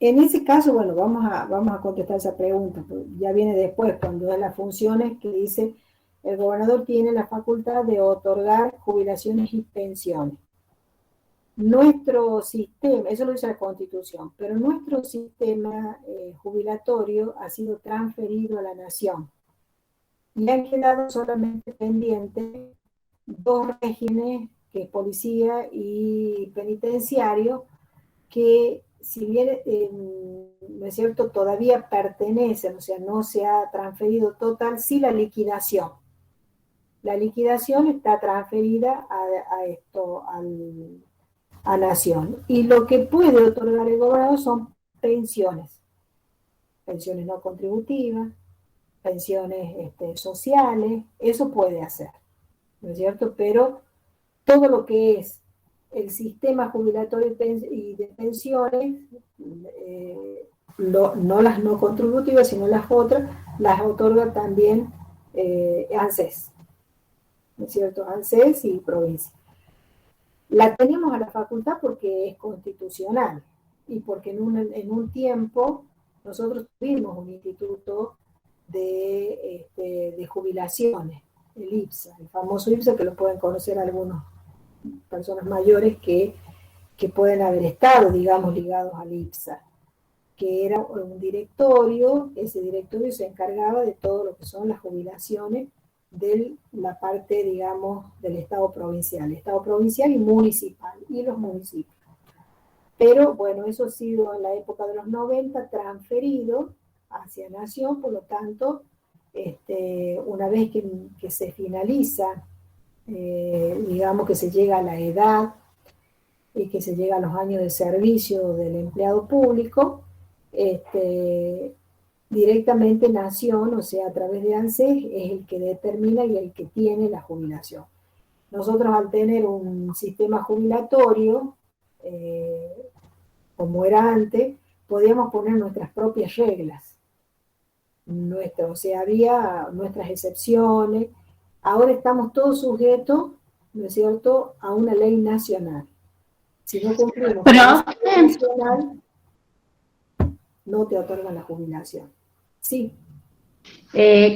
en ese caso, bueno, vamos a contestar esa pregunta, porque ya viene después, cuando es las funciones que dice el gobernador tiene la facultad de otorgar jubilaciones y pensiones. Nuestro sistema, eso lo dice la Constitución, pero nuestro sistema jubilatorio ha sido transferido a la nación y han quedado solamente pendientes dos regímenes, que es policía y penitenciario, que si bien, ¿no es cierto?, todavía pertenecen, o sea, no se ha transferido total, sí la liquidación. La liquidación está transferida a nación. Y lo que puede otorgar el gobernador son pensiones no contributivas, pensiones sociales, eso puede hacer, ¿no es cierto? Pero todo lo que es el sistema jubilatorio y de pensiones, no las no contributivas, sino las otras, las otorga también ANSES, ¿no es cierto? ANSES y provincia. La tenemos a la facultad porque es constitucional y porque en un tiempo nosotros tuvimos un instituto de jubilaciones, el IPSA, el famoso IPSA, que lo pueden conocer algunas personas mayores que pueden haber estado, digamos, ligados al IPSA, que era un directorio. Ese directorio se encargaba de todo lo que son las jubilaciones de la parte, digamos, del Estado provincial y municipal, y los municipios. Pero bueno, eso ha sido en la época de los 90 transferido hacia Nación, por lo tanto, una vez que se finaliza, digamos que se llega a la edad y que se llega a los años de servicio del empleado público, directamente Nación, o sea, a través de ANSES, es el que determina y el que tiene la jubilación. Nosotros, al tener un sistema jubilatorio, como era antes, podíamos poner nuestras propias reglas. O sea, había nuestras excepciones. Ahora estamos todos sujetos, ¿no es cierto?, a una ley nacional. Si no cumplimos con la ley nacional, no te otorgan la jubilación. Sí.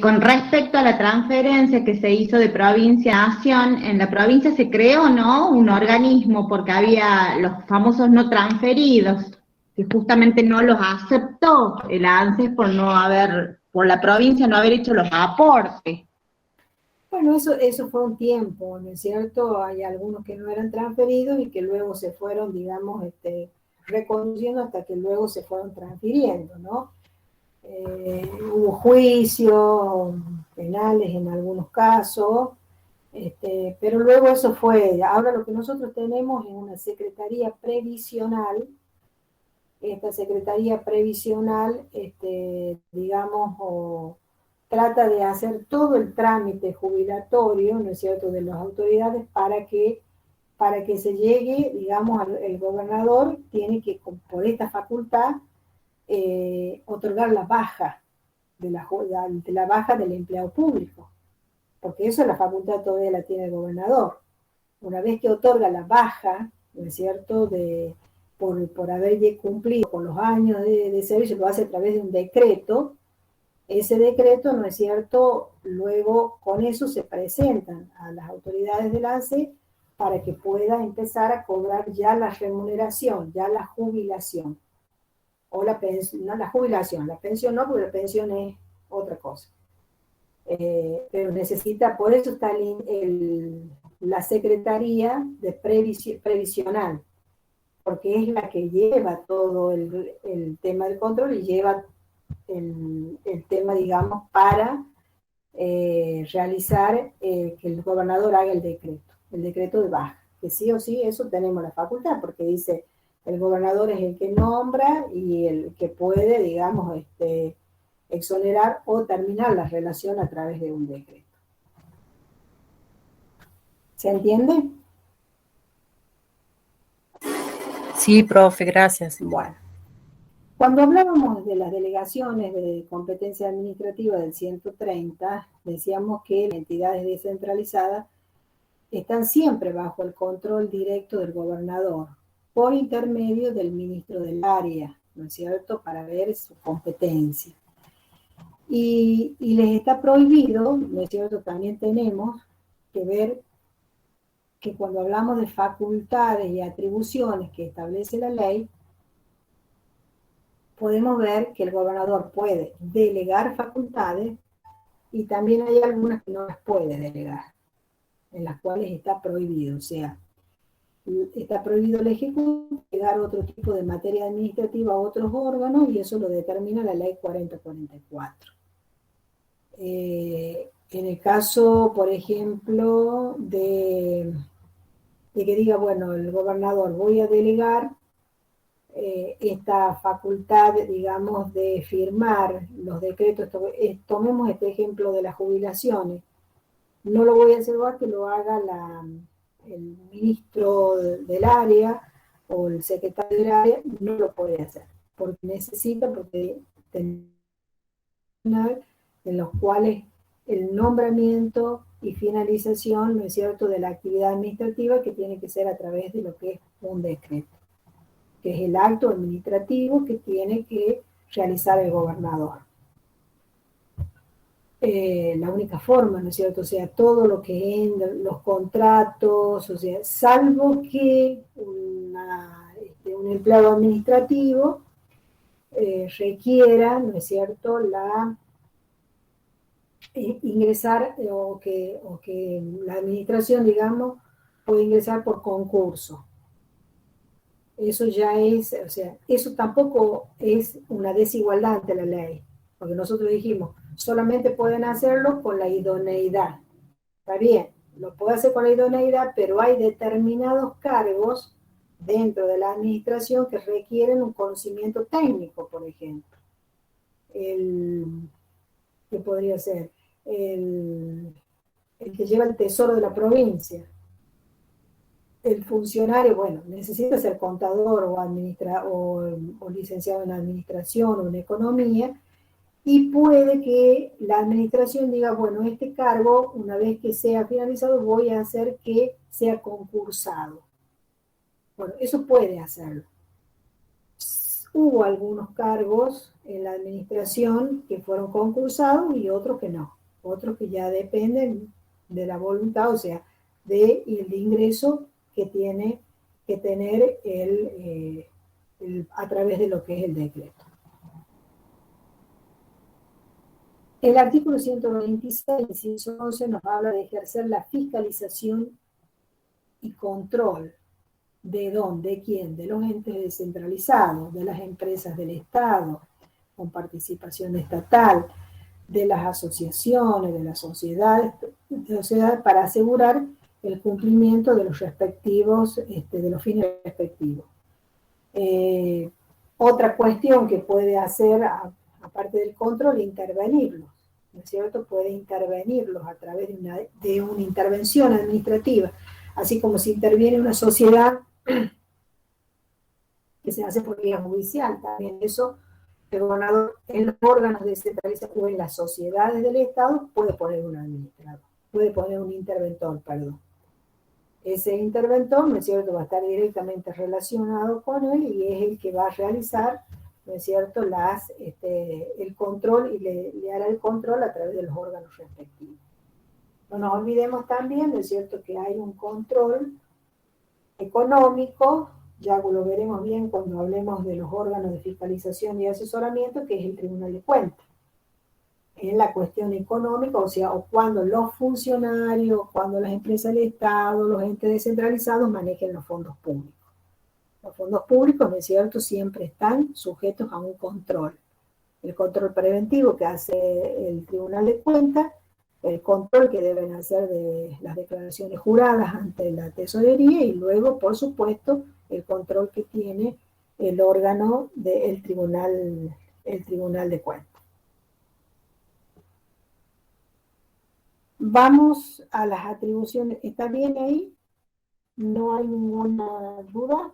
Con respecto a la transferencia que se hizo de provincia a Nación, en la provincia se creó, ¿no?, un organismo, porque había los famosos no transferidos, que justamente no los aceptó el ANSES por la provincia no haber hecho los aportes. Bueno, eso fue un tiempo, ¿no es cierto? Hay algunos que no eran transferidos y que luego se fueron, digamos, reconociendo hasta que luego se fueron transfiriendo, ¿no? Hubo juicios penales en algunos casos, pero luego eso fue. Ahora lo que nosotros tenemos es una secretaría previsional. Esta secretaría previsional, digamos, trata de hacer todo el trámite jubilatorio, ¿no es cierto?, de las autoridades para que se llegue, digamos, el gobernador tiene que, por esta facultad, otorgar la baja de la baja del empleado público, porque eso la facultad todavía la tiene el gobernador. Una vez que otorga la baja, ¿no es cierto?, por haber cumplido con los años de servicio, lo hace a través de un decreto. Ese decreto, ¿no es cierto?, luego con eso se presentan a las autoridades del ANSES para que pueda empezar a cobrar ya la remuneración, ya la jubilación. O la pensión, no la jubilación, la pensión no, porque la pensión es otra cosa. Pero necesita, por eso está la Secretaría de Previsional, porque es la que lleva todo el tema del control y lleva el tema, digamos, para realizar que el gobernador haga el decreto de baja, que sí o sí eso tenemos la facultad, porque dice el gobernador es el que nombra y el que puede, digamos, exonerar o terminar la relación a través de un decreto. ¿Se entiende? Sí, profe, gracias. Bueno. Cuando hablábamos de las delegaciones de competencia administrativa del 130, decíamos que las entidades descentralizadas están siempre bajo el control directo del gobernador, por intermedio del ministro del área, ¿no es cierto?, para ver su competencia. Y les está prohibido, ¿no es cierto?, también tenemos que ver que cuando hablamos de facultades y atribuciones que establece la ley, podemos ver que el gobernador puede delegar facultades y también hay algunas que no las puede delegar, en las cuales está prohibido. O sea, está prohibido el Ejecutivo delegar otro tipo de materia administrativa a otros órganos y eso lo determina la ley 4044. En el caso, por ejemplo, de que diga, bueno, el gobernador voy a delegar esta facultad, digamos, de firmar los decretos. Tomemos este ejemplo de las jubilaciones. No lo voy a hacer yo, que lo haga el ministro del área o el secretario del área, no lo puede hacer, porque necesita, porque en los cuales el nombramiento y finalización, ¿no es cierto?, de la actividad administrativa, que tiene que ser a través de lo que es un decreto, que es el acto administrativo que tiene que realizar el gobernador. La única forma, ¿no es cierto? O sea, todo lo que es los contratos, o sea, salvo que un empleado administrativo requiera, ¿no es cierto?, ingresar o que la administración, digamos, puede ingresar por concurso. Eso ya es, o sea, eso tampoco es una desigualdad ante la ley, porque nosotros dijimos, solamente pueden hacerlo con la idoneidad. Está bien, lo puede hacer con la idoneidad, pero hay determinados cargos dentro de la administración que requieren un conocimiento técnico, por ejemplo. ¿Qué podría ser? El que lleva el tesoro de la provincia. El funcionario, bueno, necesita ser contador o licenciado en administración o en economía, y puede que la administración diga, bueno, este cargo, una vez que sea finalizado, voy a hacer que sea concursado. Bueno, eso puede hacerlo. Hubo algunos cargos en la administración que fueron concursados y otros que no. Otros que ya dependen de la voluntad, o sea, del ingreso que tiene que tener a través de lo que es el decreto. El artículo 126, inciso 11, nos habla de ejercer la fiscalización y control. ¿De dónde? ¿De quién? De los entes descentralizados, de las empresas del Estado, con participación estatal, de las asociaciones, de las sociedades, para asegurar el cumplimiento de los respectivos, de los fines respectivos. Otra cuestión que puede hacer, aparte del control, intervenirlos, ¿no es cierto? Puede intervenirlos a través de una intervención administrativa, así como si interviene una sociedad que se hace por vía judicial, también eso el gobernador en los órganos descentralizados o en las sociedades del Estado puede poner un administrador, puede poner un interventor, perdón. Ese interventor, ¿no es cierto?, va a estar directamente relacionado con él y es el que va a realizar, ¿no es cierto?, el control y le hará el control a través de los órganos respectivos. No nos olvidemos también, ¿no es cierto?, que hay un control económico, ya lo veremos bien cuando hablemos de los órganos de fiscalización y asesoramiento, que es el Tribunal de Cuentas. En la cuestión económica, o sea, o cuando los funcionarios, cuando las empresas del Estado, los entes descentralizados manejen los fondos públicos. Los fondos públicos, ¿no es cierto?, siempre están sujetos a un control. El control preventivo que hace el Tribunal de Cuentas, el control que deben hacer de las declaraciones juradas ante la tesorería y luego, por supuesto, el control que tiene el órgano del Tribunal de Cuentas. Vamos a las atribuciones. ¿Está bien ahí? ¿No hay ninguna duda?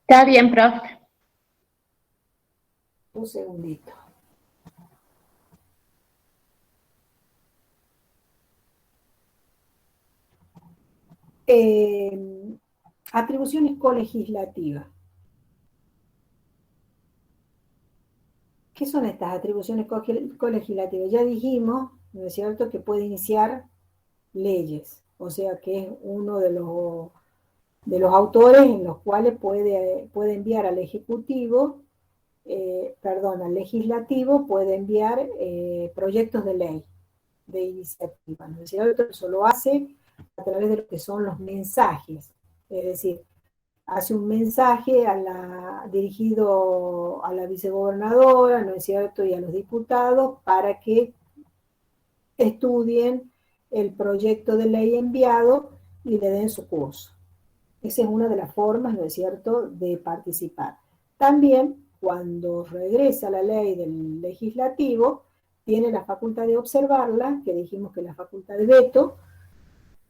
Está bien, profe. Un segundito. Atribuciones colegislativas. ¿Qué son estas atribuciones colegislativas? Ya dijimos, ¿no es cierto?, que puede iniciar leyes, o sea que es uno de los autores en los cuales puede enviar al Ejecutivo, al Legislativo, puede enviar proyectos de ley, de iniciativa, ¿no es cierto? Eso lo hace a través de lo que son los mensajes, es decir, hace un mensaje dirigido a la vicegobernadora, ¿no es cierto?, y a los diputados para que estudien el proyecto de ley enviado y le den su curso. Esa es una de las formas, ¿no es cierto?, de participar. También, cuando regresa la ley del legislativo, tiene la facultad de observarla, que dijimos que es la facultad de veto,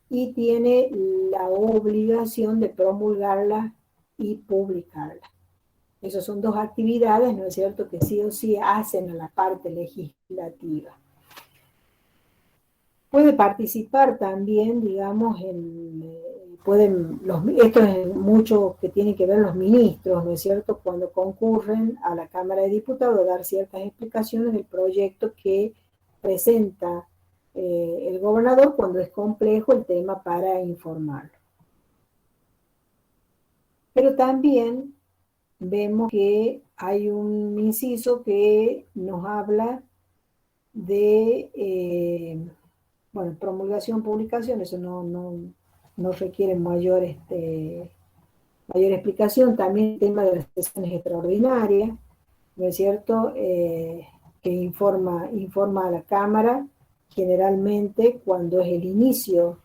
y tiene la obligación de promulgarla y publicarla. Esas son dos actividades, ¿no es cierto?, que sí o sí hacen a la parte legislativa. Puede participar también, digamos, esto es mucho que tiene que ver los ministros, ¿no es cierto?, cuando concurren a la Cámara de Diputados a dar ciertas explicaciones del proyecto que presenta el gobernador cuando es complejo el tema para informarlo. Pero también vemos que hay un inciso que nos habla de, bueno, promulgación, publicación, eso no requiere mayor explicación. También el tema de las sesiones extraordinarias, ¿no es cierto?, que informa a la Cámara, generalmente cuando es el inicio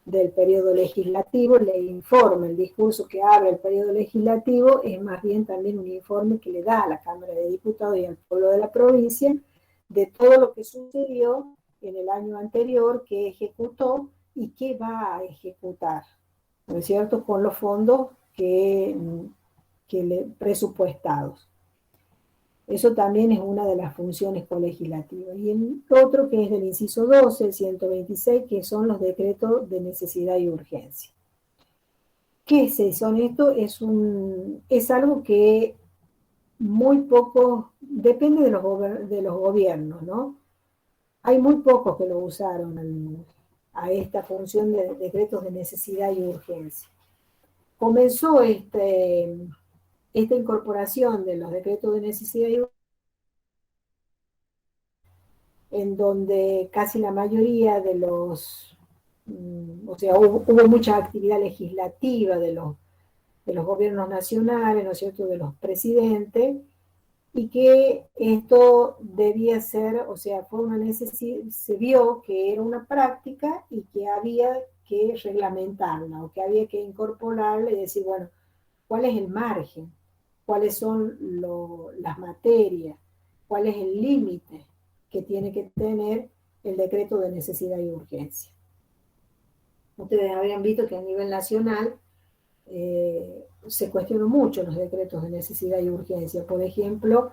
del periodo legislativo, le informa. El discurso que abre el periodo legislativo es más bien también un informe que le da a la Cámara de Diputados y al pueblo de la provincia de todo lo que sucedió en el año anterior, que ejecutó y que va a ejecutar, ¿no es cierto?, con los fondos presupuestados. Eso también es una de las funciones colegislativas. Y el otro, que es del inciso 12, el 126, que son los decretos de necesidad y urgencia. ¿Qué son estos? Es algo que muy poco, depende de los gobiernos, ¿no? Hay muy pocos que lo usaron a esta función de decretos de necesidad y urgencia. Comenzó esta incorporación de los decretos de necesidad y urgencia, en donde casi la mayoría de hubo mucha actividad legislativa de los gobiernos nacionales, ¿no es cierto?, de los presidentes, y que esto debía ser, fue una necesidad, se vio que era una práctica y que había que reglamentarla, o que había que incorporarla y decir, bueno, ¿cuál es el margen? ¿Cuáles son las materias? ¿Cuál es el límite que tiene que tener el decreto de necesidad y urgencia? Ustedes habían visto que a nivel nacional se cuestionó mucho los decretos de necesidad y urgencia. Por ejemplo,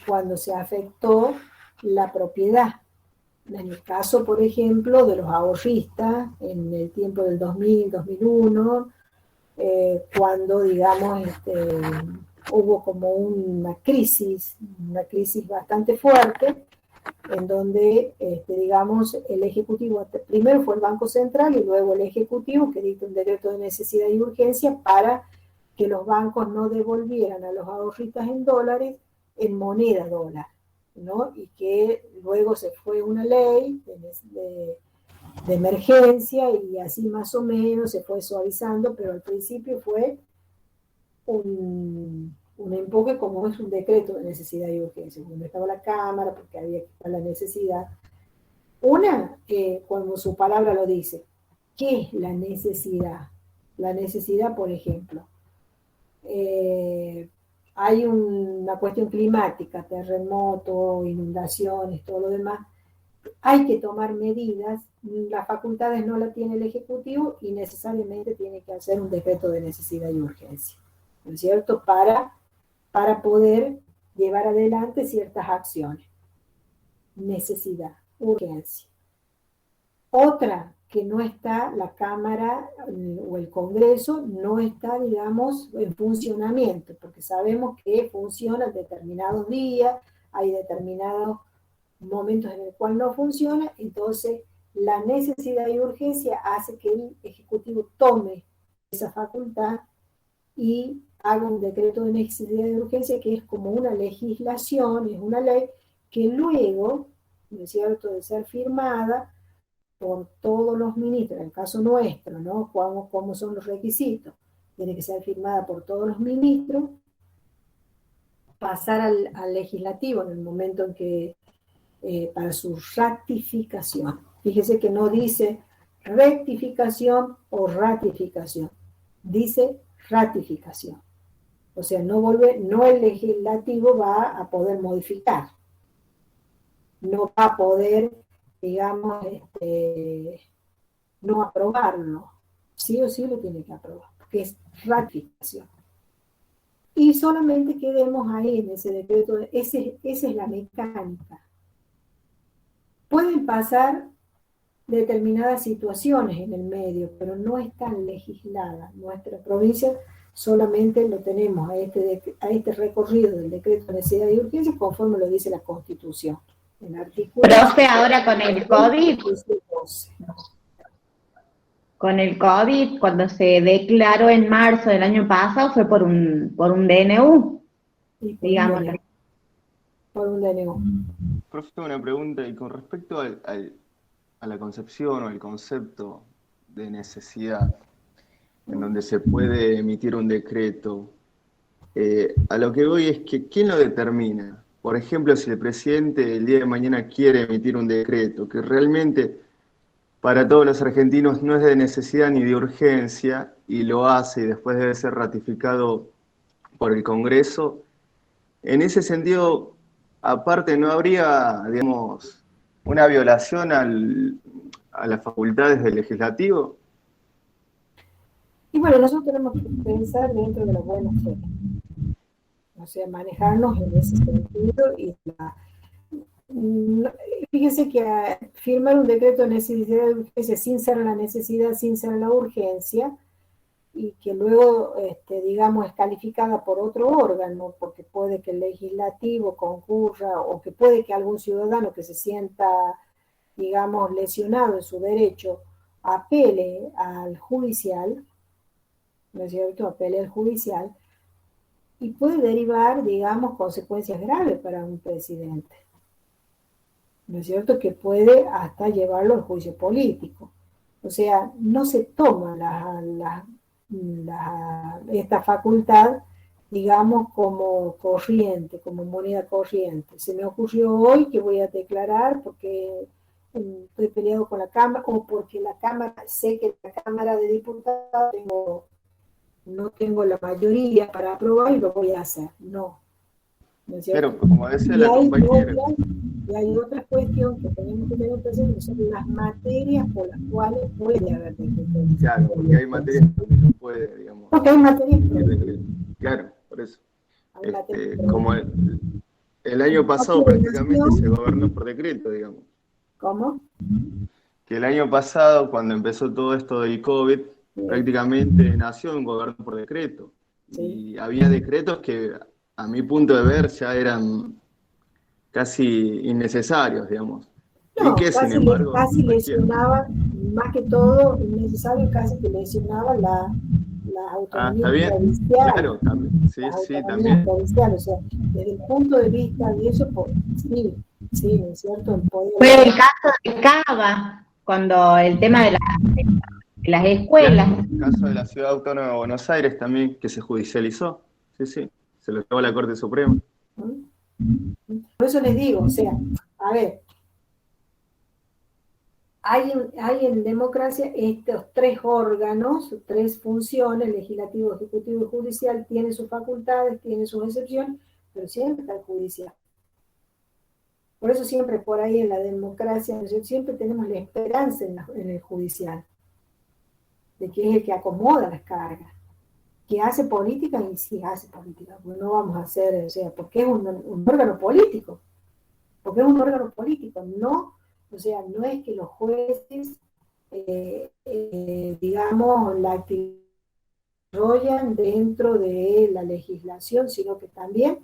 cuando se afectó la propiedad. En el caso, por ejemplo, de los ahorristas, en el tiempo del 2000, 2001, cuando, digamos, hubo como una crisis bastante fuerte, en donde, digamos, el Ejecutivo, primero fue el Banco Central y luego el Ejecutivo, que dictó un decreto de necesidad y urgencia para que los bancos no devolvieran a los ahorristas en dólares en moneda dólar, ¿no? Y que luego se fue una ley de emergencia y así más o menos se fue suavizando, pero al principio fue un empuje como es un decreto de necesidad y urgencia, donde estaba la Cámara, porque había que estar la necesidad. Como su palabra lo dice, ¿qué es la necesidad? La necesidad, por ejemplo, hay una cuestión climática, terremotos, inundaciones, todo lo demás, hay que tomar medidas, las facultades no la tiene el Ejecutivo y necesariamente tiene que hacer un decreto de necesidad y urgencia, ¿no es cierto?, para poder llevar adelante ciertas acciones. Necesidad, urgencia. Otra, que no está la Cámara o el Congreso, no está, digamos, en funcionamiento, porque sabemos que funciona en determinados días, hay determinados momentos en el cual no funciona, entonces la necesidad y urgencia hace que el Ejecutivo tome esa facultad y haga un decreto de necesidad y urgencia, que es como una legislación, es una ley que luego, ¿no es cierto?, de ser firmada por todos los ministros, en el caso nuestro, ¿no?, cómo son los requisitos, tiene que ser firmada por todos los ministros, pasar al legislativo en el momento en que, para su ratificación. Fíjese que no dice rectificación o ratificación, dice ratificación. O sea, no el legislativo va a poder modificar, no va a poder, digamos, no aprobarlo. Sí o sí lo tiene que aprobar, porque es ratificación. Y solamente quedemos ahí en ese decreto, esa es la mecánica. Pueden pasar determinadas situaciones en el medio, pero no están legisladas. Nuestra provincia solamente lo tenemos a este recorrido del decreto de necesidad y urgencia conforme lo dice la Constitución. El artículo Profe, ahora con el COVID, 12. con el COVID, cuando se declaró en marzo del año pasado, fue por un DNU, Y digamos. por un DNU. Profe, una pregunta, y con respecto a la concepción o el concepto de necesidad, en donde se puede emitir un decreto, a lo que voy es que, ¿quién lo determina? Por ejemplo, si el presidente el día de mañana quiere emitir un decreto que realmente para todos los argentinos no es de necesidad ni de urgencia, y lo hace y después debe ser ratificado por el Congreso, en ese sentido, aparte, ¿no habría, digamos, una violación a las facultades del legislativo? Y bueno, nosotros tenemos que pensar dentro de la buena fe. O sea, manejarnos en ese sentido. Y fíjense que firmar un decreto de necesidad de urgencia sin ser la necesidad, sin ser la urgencia, y que luego, digamos, es calificada por otro órgano, porque puede que el legislativo concurra, o que puede que algún ciudadano que se sienta, digamos, lesionado en su derecho, apele al judicial, ¿no es cierto?, apele al judicial, y puede derivar, digamos, consecuencias graves para un presidente, ¿no es cierto?, que puede hasta llevarlo al juicio político. O sea, no se toma esta facultad, digamos, como corriente, como moneda corriente. Se me ocurrió hoy que voy a declarar porque estoy peleado con la Cámara, o porque la Cámara, sé que la Cámara de Diputados no tengo la mayoría para aprobar y lo voy a hacer. No. ¿No es cierto? Pero como decía la compañera. Y hay otra cuestión que tenemos que tener presente, que son las materias por las cuales puede haber decreto. Claro, porque hay materias que no puede, digamos. Porque hay materias. Claro, por eso. Hay materias Como el año pasado prácticamente se gobernó por decreto, digamos. ¿Cómo? Que el año pasado, cuando empezó todo esto del COVID, prácticamente nació un gobierno por decreto. Sí. Y había decretos que, a mi punto de ver, ya eran casi innecesarios, digamos. No, y que, casi, sin embargo, casi lesionaba, más que todo, innecesario, casi que lesionaba la autonomía provincial. Claro, también. Sí, también. Provincial, o sea, desde el punto de vista de eso, sí, ¿no es cierto? Fue el caso de Cava, cuando el tema de las escuelas. El caso de la Ciudad Autónoma de Buenos Aires también, que se judicializó. Sí, se lo llevó a la Corte Suprema. Por eso les digo, o sea, a ver, hay en democracia estos tres órganos, tres funciones, legislativo, ejecutivo y judicial, tienen sus facultades, tienen sus excepciones, pero siempre está el judicial. Por eso siempre por ahí en la democracia, siempre tenemos la esperanza en el judicial, de que es el que acomoda las cargas, que hace política, y sí hace política, pues no vamos a hacer, o sea, porque es un órgano político, no, o sea, no es que los jueces, digamos, la actividad desarrollan dentro de la legislación, sino que también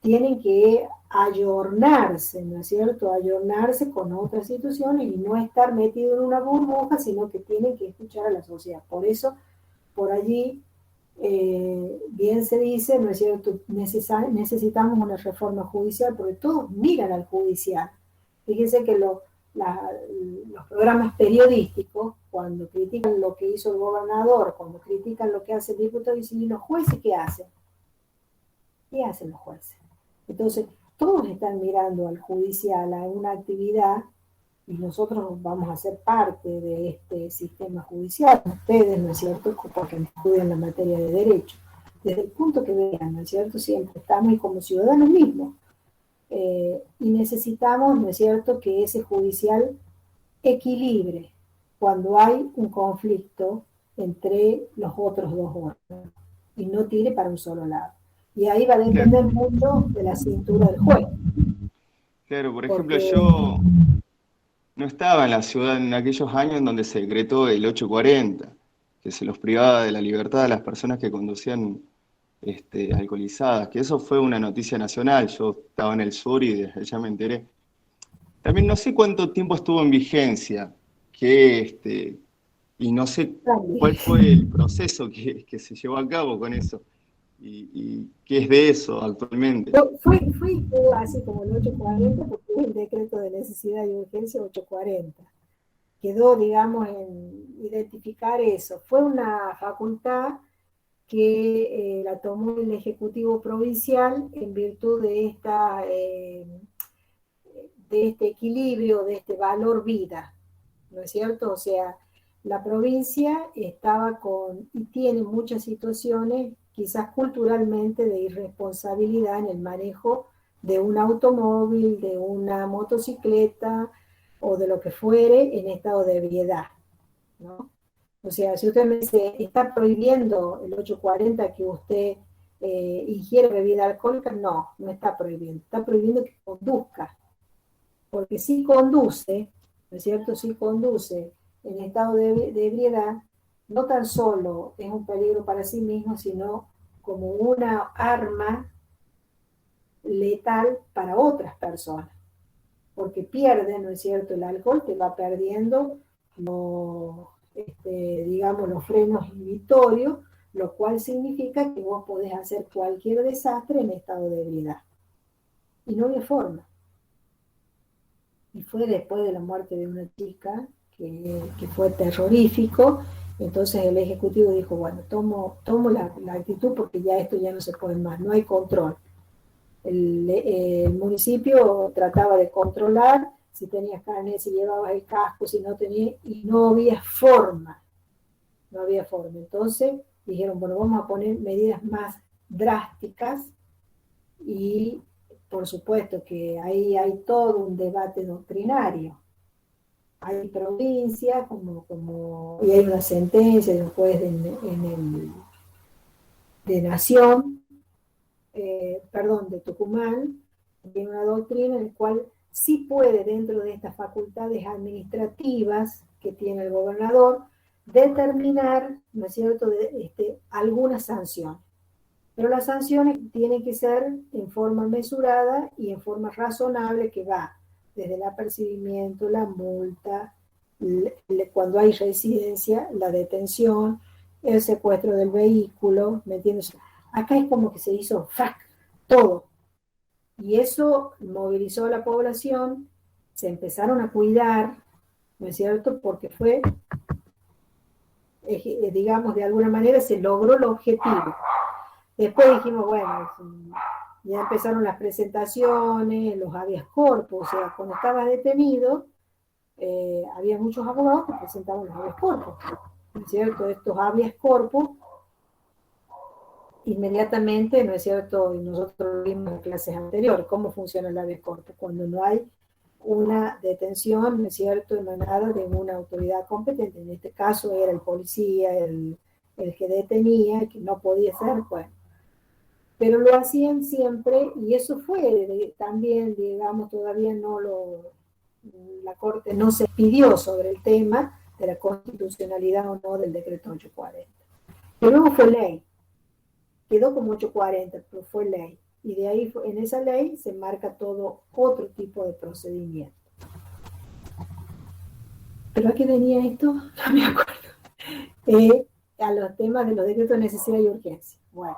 tienen que ayornarse, ¿no es cierto?, ayornarse con otras instituciones y no estar metido en una burbuja, sino que tienen que escuchar a la sociedad. Por eso, por allí, bien se dice, ¿no es cierto?, necesitamos una reforma judicial, porque todos miran al judicial. Fíjense que los programas periodísticos, cuando critican lo que hizo el gobernador, cuando critican lo que hace el diputado, dicen, ¿y los jueces qué hacen? ¿Qué hacen los jueces? Entonces, todos están mirando al judicial, a una actividad y nosotros vamos a ser parte de este sistema judicial, ustedes, ¿no es cierto?, porque estudian la materia de derecho, desde el punto que vean, ¿no es cierto?, siempre estamos y como ciudadanos mismos, y necesitamos, ¿no es cierto?, que ese judicial equilibre cuando hay un conflicto entre los otros dos órganos y no tire para un solo lado. Y ahí va a depender mucho de la cintura del juez. Claro, por ejemplo, Porque- yo no estaba en la ciudad en aquellos años en donde se decretó el 840, que se los privaba de la libertad a las personas que conducían alcoholizadas, que eso fue una noticia nacional. Yo estaba en el sur y desde allá me enteré. También no sé cuánto tiempo estuvo en vigencia, y no sé cuál fue el proceso que se llevó a cabo con eso, y qué es de eso actualmente. Fue así como el 840, porque es el decreto de necesidad y urgencia 840. Quedó, digamos, en identificar eso. Fue una facultad que la tomó el Ejecutivo Provincial en virtud de este equilibrio, de este valor vida, ¿no es cierto? O sea, la provincia estaba y tiene muchas situaciones, quizás culturalmente, de irresponsabilidad en el manejo de un automóvil, de una motocicleta o de lo que fuere en estado de ebriedad, ¿no? O sea, si usted me dice, está prohibiendo el 840 que usted ingiere bebida alcohólica, no, no está prohibiendo que conduzca, porque si conduce, ¿no es cierto? Si conduce en estado de ebriedad, no tan solo es un peligro para sí mismo, sino como una arma letal para otras personas, porque pierde, ¿no es cierto?, el alcohol te va perdiendo digamos, los frenos inhibitorios, lo cual significa que vos podés hacer cualquier desastre en estado de ebriedad. Y no había forma. Y fue después de la muerte de una chica, que fue terrorífico. Entonces el Ejecutivo dijo, bueno, tomo la actitud porque ya esto ya no se puede más, no hay control. El municipio trataba de controlar si tenías carnet, si llevabas el casco, si no tenías, y no había forma. No había forma. Entonces dijeron, bueno, vamos a poner medidas más drásticas, y por supuesto que ahí hay todo un debate doctrinario. Hay provincias y hay una sentencia de un juez de Nación, de Tucumán, tiene una doctrina en la cual sí puede, dentro de estas facultades administrativas que tiene el gobernador, determinar, ¿no es cierto?, alguna sanción. Pero las sanciones tienen que ser en forma mesurada y en forma razonable, que va desde el apercibimiento, la multa, cuando hay residencia, la detención, el secuestro del vehículo, ¿me entiendes? Acá es como que se hizo todo. Y eso movilizó a la población, se empezaron a cuidar, ¿no es cierto?, porque fue, digamos, de alguna manera se logró el objetivo. Después dijimos, bueno, ya empezaron las presentaciones, los habeas corpus, o sea, cuando estaba detenido, había muchos abogados que presentaban los habeas corpus, ¿no es cierto? Estos habeas corpus, inmediatamente, ¿no es cierto? Y nosotros vimos en clases anteriores cómo funciona el habeas corpus, cuando no hay una detención, ¿no es cierto?, emanada de una autoridad competente. En este caso era el policía, el que detenía, que no podía ser, bueno. Pero lo hacían siempre, y eso fue también, digamos, todavía la Corte no se pidió sobre el tema de la constitucionalidad o no del decreto 840. Pero luego fue ley, quedó como 840, pero fue ley. Y de ahí, en esa ley, se marca todo otro tipo de procedimiento. ¿Pero a qué venía esto? No me acuerdo. A los temas de los decretos de necesidad y urgencia. Bueno.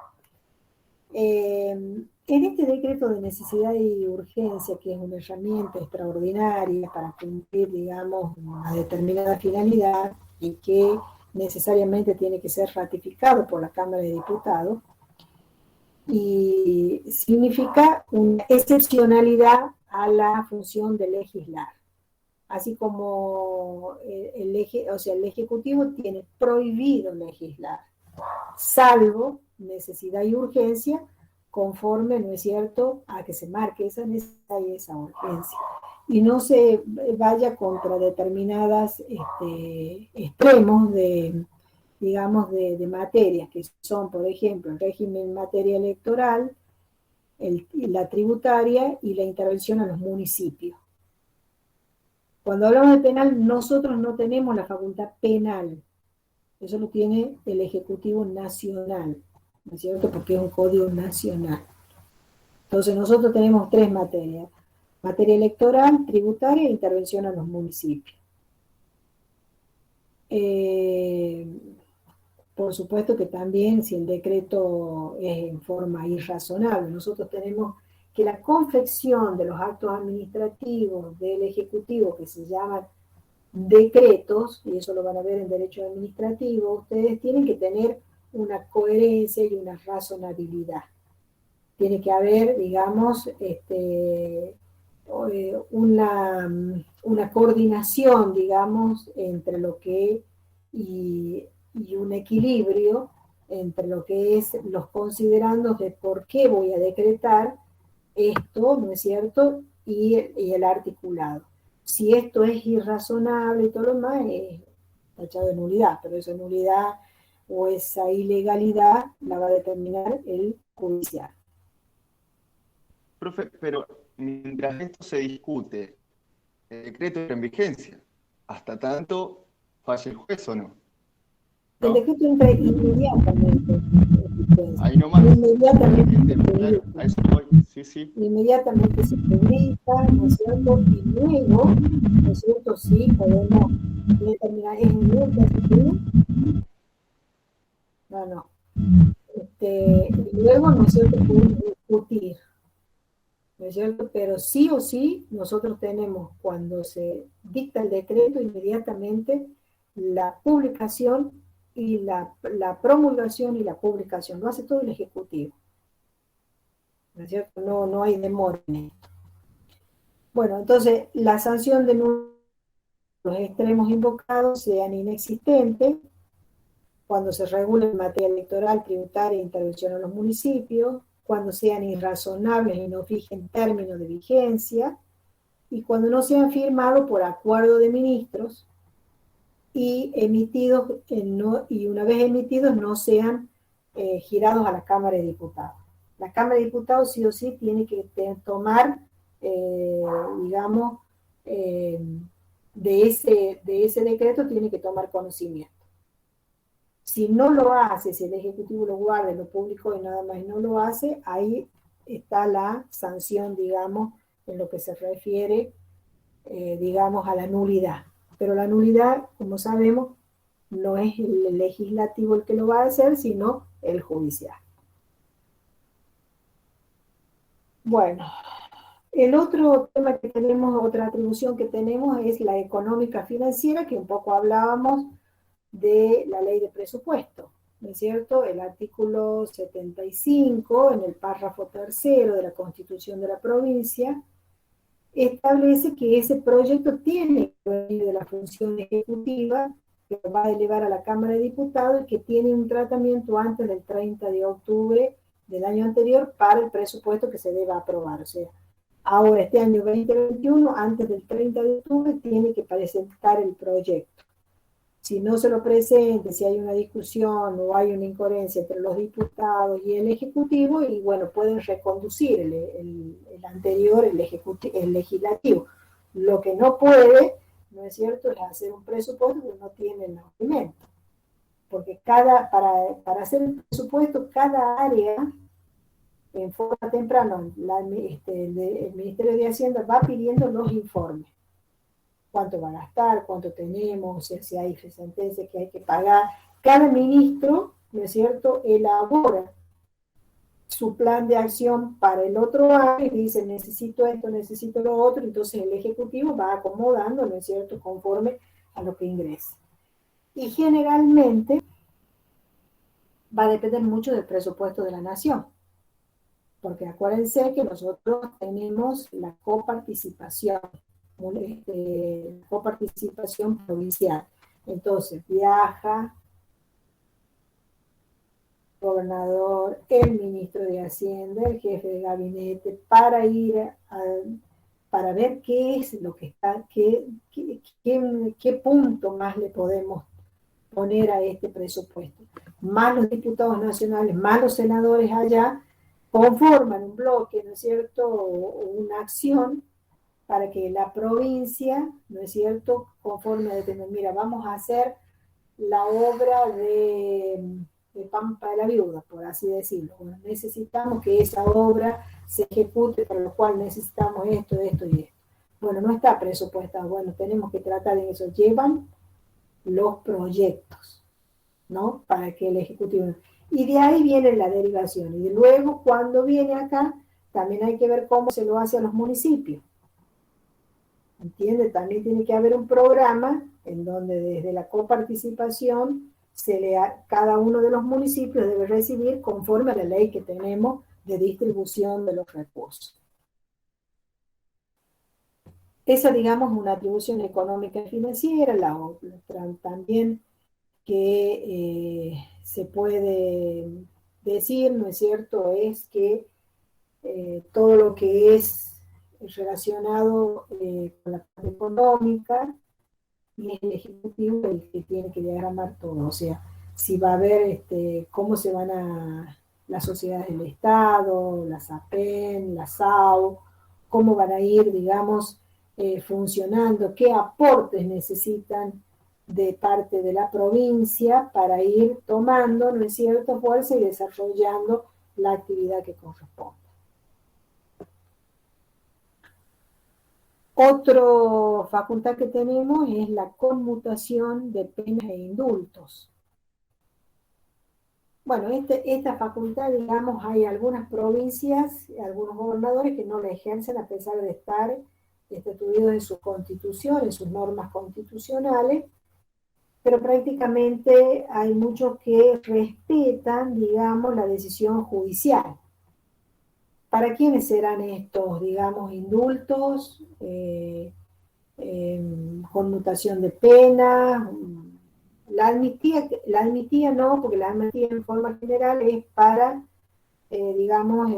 En este decreto de necesidad y urgencia, que es una herramienta extraordinaria para cumplir, digamos, una determinada finalidad y que necesariamente tiene que ser ratificado por la Cámara de Diputados, y significa una excepcionalidad a la función de legislar. así como el Ejecutivo tiene prohibido legislar, salvo necesidad y urgencia, conforme, ¿no es cierto?, a que se marque esa necesidad y esa urgencia. Y no se vaya contra determinadas extremos de, digamos, de materias, que son, por ejemplo, el régimen en materia electoral, la tributaria y la intervención a los municipios. Cuando hablamos de penal, nosotros no tenemos la facultad penal, eso lo tiene el Ejecutivo Nacional, ¿no es cierto?, porque es un código nacional. Entonces nosotros tenemos 3 materias: materia electoral, tributaria e intervención a los municipios. Por supuesto que también si el decreto es en forma irrazonable, nosotros tenemos que la confección de los actos administrativos del Ejecutivo, que se llaman decretos, y eso lo van a ver en derecho administrativo, ustedes tienen que tener una coherencia y una razonabilidad. Tiene que haber, digamos, una coordinación, digamos, entre lo que y un equilibrio entre lo que es los considerandos de por qué voy a decretar esto, ¿no es cierto?, y el articulado. Si esto es irrazonable y todo lo demás, es tachado de nulidad, pero esa nulidad o esa ilegalidad la va a determinar el judicial. Profe, pero mientras esto se discute, el decreto entra en vigencia. Hasta tanto falle el juez, ¿o no? El decreto entra inmediatamente. Ahí nomás. Inmediatamente. Claro, a eso voy. Sí, sí. Inmediatamente se publica, ¿no es cierto? Y luego, ¿no es cierto? Sí, podemos determinar, ¿es un multa? No. Y luego, ¿no es cierto?, podemos discutir, ¿no es cierto? Pero sí o sí, nosotros tenemos, cuando se dicta el decreto, inmediatamente la publicación y la promulgación y la publicación. Lo hace todo el Ejecutivo, ¿no es cierto? No hay demora en esto. Bueno, entonces, la sanción de los extremos invocados sean inexistentes cuando se regule en materia electoral, tributaria e intervención a los municipios, cuando sean irrazonables y no fijen términos de vigencia, y cuando no sean firmados por acuerdo de ministros y emitidos, y una vez emitidos no sean girados a la Cámara de Diputados. La Cámara de Diputados sí o sí tiene que tomar, digamos, de ese decreto tiene que tomar conocimiento. Si no lo hace, si el Ejecutivo lo guarda, lo publicó y nada más y no lo hace, ahí está la sanción, digamos, en lo que se refiere, digamos, a la nulidad. Pero la nulidad, como sabemos, no es el legislativo el que lo va a hacer, sino el judicial. Bueno, el otro tema que tenemos, otra atribución que tenemos es la económica financiera, que un poco hablábamos de la ley de presupuesto, ¿no es cierto? El artículo 75, en el párrafo 3º de la Constitución de la provincia, establece que ese proyecto tiene que venir de la función ejecutiva, que lo va a elevar a la Cámara de Diputados y que tiene un tratamiento antes del 30 de octubre del año anterior para el presupuesto que se deba aprobar. O sea, ahora este año 2021, antes del 30 de octubre, tiene que presentar el proyecto. Si no se lo presente, si hay una discusión o hay una incoherencia entre los diputados y el Ejecutivo, y bueno, pueden reconducir el anterior, el legislativo. Lo que no puede, ¿no es cierto?, es hacer un presupuesto que no tiene los elementos. Porque para hacer el presupuesto, cada área, en forma temprana, el Ministerio de Hacienda va pidiendo los informes. Cuánto va a gastar, cuánto tenemos, si hay sentencias que hay que pagar. Cada ministro, ¿no es cierto?, elabora su plan de acción para el otro año y dice, necesito esto, necesito lo otro, entonces el Ejecutivo va acomodando, ¿no es cierto?, conforme a lo que ingresa. Y generalmente va a depender mucho del presupuesto de la nación, porque acuérdense que nosotros tenemos la coparticipación, coparticipación provincial. Entonces, viaja el gobernador, el ministro de Hacienda, el jefe de gabinete, para ir para ver qué es lo que está, qué punto más le podemos poner a este presupuesto. Más los diputados nacionales, más los senadores allá, conforman un bloque, ¿no es cierto?, o una acción para que la provincia, ¿no es cierto?, conforme a tener, mira, vamos a hacer la obra de Pampa de la Viuda, por así decirlo. Bueno, necesitamos que esa obra se ejecute, para lo cual necesitamos esto, esto y esto. Bueno, no está presupuestado, bueno, tenemos que tratar de eso. Llevan los proyectos, ¿no? Para que el Ejecutivo... Y de ahí viene la derivación. Y luego, cuando viene acá, también hay que ver cómo se lo hace a los municipios. ¿Entiende? También tiene que haber un programa en donde desde la coparticipación cada uno de los municipios debe recibir conforme a la ley que tenemos de distribución de los recursos. Esa, digamos, es una atribución económica y financiera. La otra también que se puede decir, ¿no es cierto?, es que todo lo que es relacionado con la parte económica, y es el Ejecutivo el que tiene que diagramar todo. O sea, si va a haber cómo se van a las sociedades del Estado, las APEN, las SAO, cómo van a ir, digamos, funcionando, qué aportes necesitan de parte de la provincia para ir tomando, ¿no es cierto?, fuerza y desarrollando la actividad que corresponde. Otra facultad que tenemos es la conmutación de penas e indultos. Bueno, esta facultad, digamos, hay algunas provincias, algunos gobernadores que no la ejercen a pesar de estar estatuidos en su constitución, en sus normas constitucionales, pero prácticamente hay muchos que respetan, digamos, la decisión judicial. ¿Para quiénes serán estos, digamos, indultos, conmutación de pena? La amnistía no, porque la amnistía en forma general es para, digamos,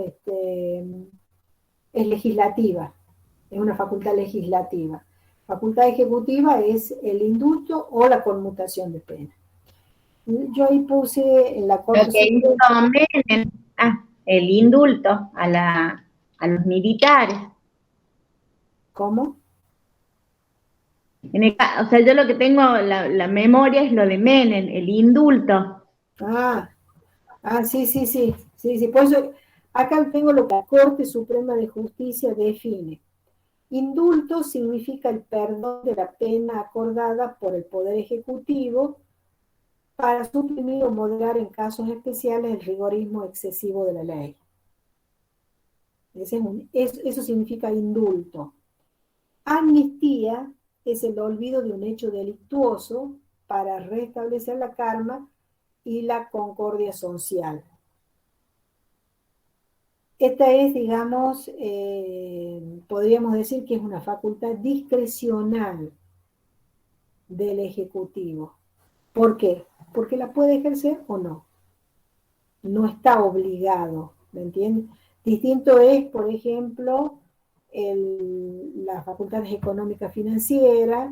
es legislativa, es una facultad legislativa. Facultad ejecutiva es el indulto o la conmutación de pena. Yo ahí puse en la Corte Suprema el indulto a los militares. ¿Cómo? O sea, yo lo que tengo, la memoria es lo de Menem, el indulto. Sí. Por eso, acá tengo lo que la Corte Suprema de Justicia define. Indulto significa el perdón de la pena acordada por el Poder Ejecutivo para suprimir o moderar en casos especiales el rigorismo excesivo de la ley. Eso significa indulto. Amnistía es el olvido de un hecho delictuoso para restablecer la calma y la concordia social. Esta es, digamos, podríamos decir que es una facultad discrecional del Ejecutivo. ¿Por qué? Porque la puede ejercer o no. No está obligado, ¿me entiendes? Distinto es, por ejemplo, las facultades económicas financieras,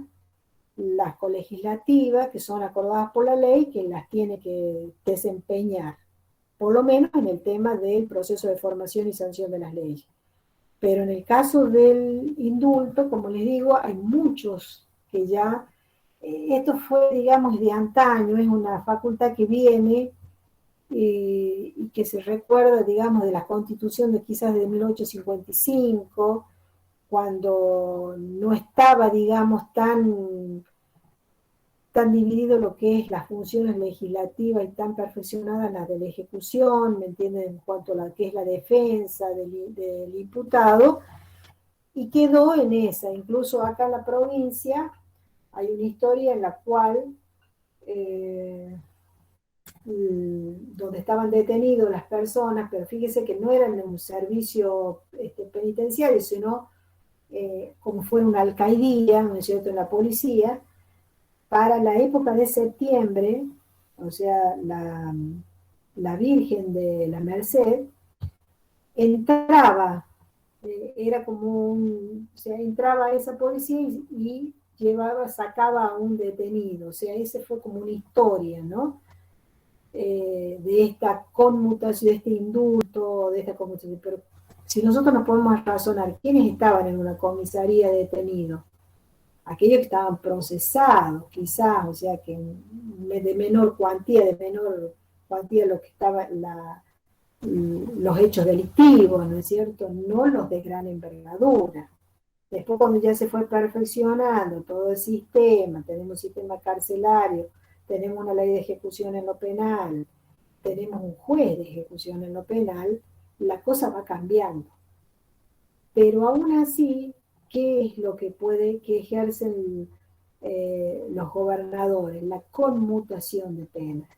las colegislativas, que son acordadas por la ley, que las tiene que desempeñar, por lo menos en el tema del proceso de formación y sanción de las leyes. Pero en el caso del indulto, como les digo, hay muchos que ya, esto fue, digamos, de antaño, es una facultad que viene y que se recuerda, digamos, de la Constitución de quizás de 1855, cuando no estaba, digamos, tan dividido lo que es las funciones legislativas y tan perfeccionadas las de la ejecución, ¿me entienden?, en cuanto a la que es la defensa del imputado, y quedó en esa. Incluso acá en la provincia hay una historia en la cual donde estaban detenidos las personas, pero fíjese que no eran de un servicio penitenciario, sino como fue una alcaidía, ¿no es cierto?, en la policía, para la época de septiembre, o sea, la Virgen de la Merced, entraba, era como o sea, entraba esa policía y sacaba a un detenido, o sea, ese fue como una historia, ¿no? De esta conmutación, de este indulto, de esta conmutación, pero si nosotros nos podemos razonar, ¿quiénes estaban en una comisaría detenidos? Aquellos que estaban procesados, quizás, o sea, que de menor cuantía lo que estaba los hechos delictivos, ¿no es cierto? No los de gran envergadura. Después, cuando ya se fue perfeccionando todo el sistema, tenemos un sistema carcelario, tenemos una ley de ejecución en lo penal, tenemos un juez de ejecución en lo penal, la cosa va cambiando. Pero aún así, ¿qué es lo que ejercen los gobernadores? La conmutación de pena.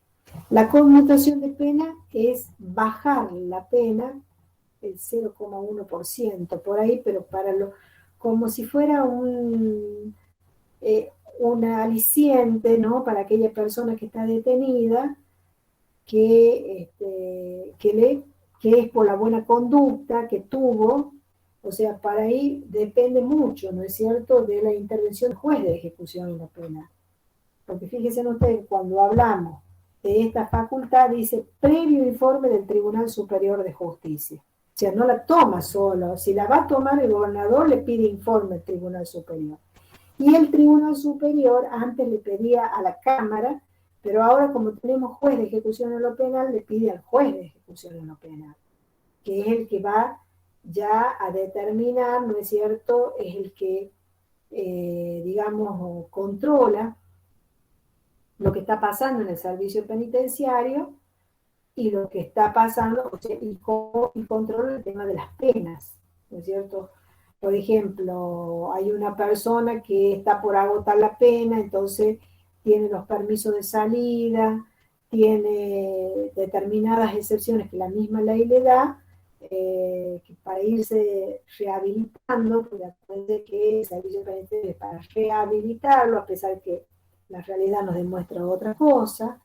La conmutación de pena es bajar la pena el 0,1% por ahí, pero como si fuera un aliciente, ¿no?, para aquella persona que está detenida, que es por la buena conducta que tuvo. O sea, para ahí depende mucho, ¿no es cierto?, de la intervención del juez de ejecución en la penal. Porque fíjense ustedes, cuando hablamos de esta facultad, dice previo informe del Tribunal Superior de Justicia. O sea, no la toma solo. Si la va a tomar el gobernador, le pide informe al Tribunal Superior. Y el Tribunal Superior antes le pedía a la Cámara, pero ahora, como tenemos juez de ejecución en lo penal, le pide al juez de ejecución en lo penal, que es el que va ya a determinar, ¿no es cierto?, es el que, digamos, controla lo que está pasando en el servicio penitenciario y lo que está pasando, o sea, y controla el tema de las penas, ¿no es cierto? Por ejemplo, hay una persona que está por agotar la pena, entonces tiene los permisos de salida, tiene determinadas excepciones que la misma ley le da, que para irse rehabilitando, porque acuérdense que el servicio penitenciario es para rehabilitarlo, a pesar de que la realidad nos demuestra otra cosa.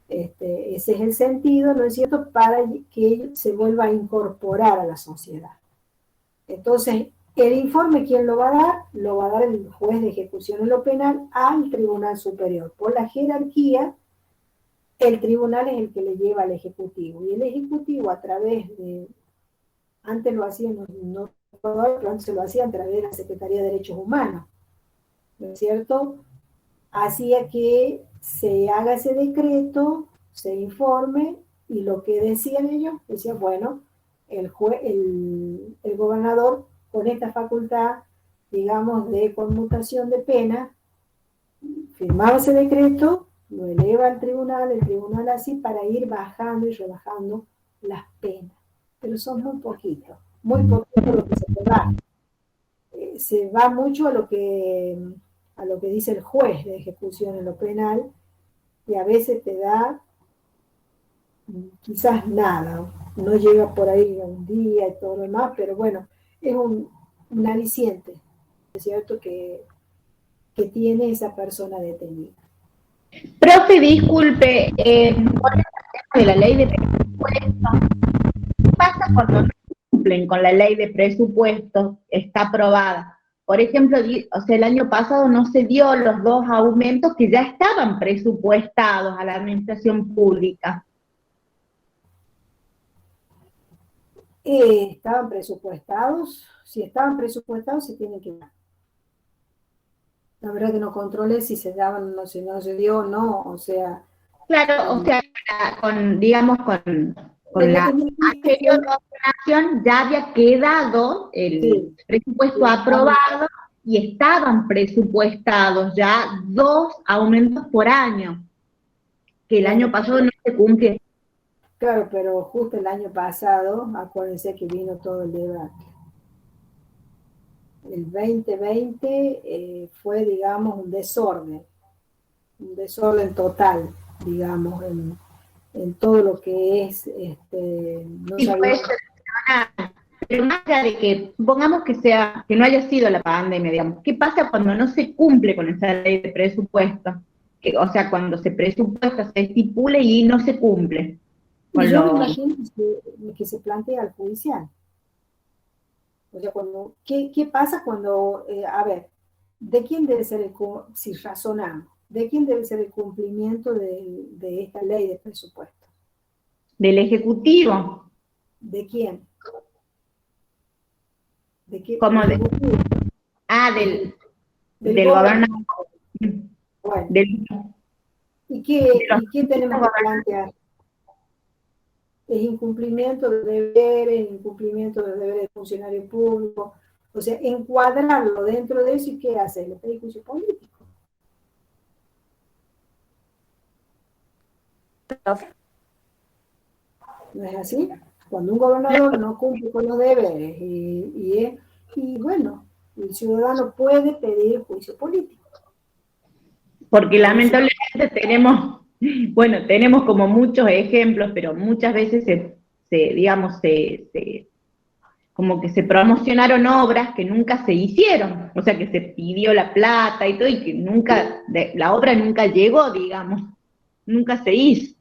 Ese es el sentido, ¿no es cierto?, para que se vuelva a incorporar a la sociedad. Entonces, el informe, ¿quién lo va a dar? Lo va a dar el juez de ejecución en lo penal al Tribunal Superior. Por la jerarquía, el tribunal es el que le lleva al Ejecutivo. Y el Ejecutivo, a través de, antes lo hacían, no pero antes se lo hacían a través de la Secretaría de Derechos Humanos, ¿no es cierto?, hacía que se haga ese decreto, se informe, y lo que decían ellos, decían, bueno, el gobernador, con esta facultad, digamos, de conmutación de pena, firmaba ese decreto, lo eleva al tribunal, el tribunal así, para ir bajando y rebajando las penas. Pero son muy poquito lo que se va. Se va mucho a lo que dice el juez de ejecución en lo penal, y a veces te da quizás nada, no llega por ahí a un día y todo lo demás, pero bueno, es un aliciente, es cierto, que tiene esa persona detenida. Profe, disculpe, con el tema de la ley de presupuestos, ¿qué pasa cuando no cumplen con la ley de presupuestos? Está aprobada. Por ejemplo, o sea, el año pasado no se dio los 2 aumentos que ya estaban presupuestados a la administración pública. Estaban presupuestados, si estaban presupuestados se tienen que dar. La verdad que no controlé si se daban, no, si no se dio o no, o sea... Claro, o sea, digamos, con la anterior gobernación ya había quedado el presupuesto aprobado y estaban presupuestados ya 2 aumentos por año, que el año pasado no se cumple. Claro, pero justo el año pasado, acuérdense que vino todo el debate. El 2020 fue, digamos, un desorden total, digamos, en todo lo que es... no y fue sabía... excepcional. Pero más allá de que, supongamos que no haya sido la pandemia, digamos, ¿qué pasa cuando no se cumple con esa ley de presupuesto? O sea, cuando se presupuesta, se estipula y no se cumple. Y yo me imagino que se plantea al judicial. O sea, ¿qué pasa cuando, a ver, ¿de quién debe ser si razonamos, de quién debe ser el cumplimiento de esta ley de presupuesto? Del Ejecutivo. ¿De quién? ¿De qué? ¿Cómo ¿Del de? Ejecutivo? Del gobernador. Bueno. Del, ¿Y qué tenemos que plantear? Es incumplimiento de deberes, incumplimiento de deberes de funcionario público, o sea, encuadrarlo dentro de eso. ¿Y qué hace? Le pide juicio político. ¿No es así? Cuando un gobernador no cumple con los deberes y bueno, el ciudadano puede pedir juicio político. Porque lamentablemente tenemos como muchos ejemplos, pero muchas veces como que se promocionaron obras que nunca se hicieron, o sea que se pidió la plata y todo, y que la obra nunca llegó, digamos, nunca se hizo.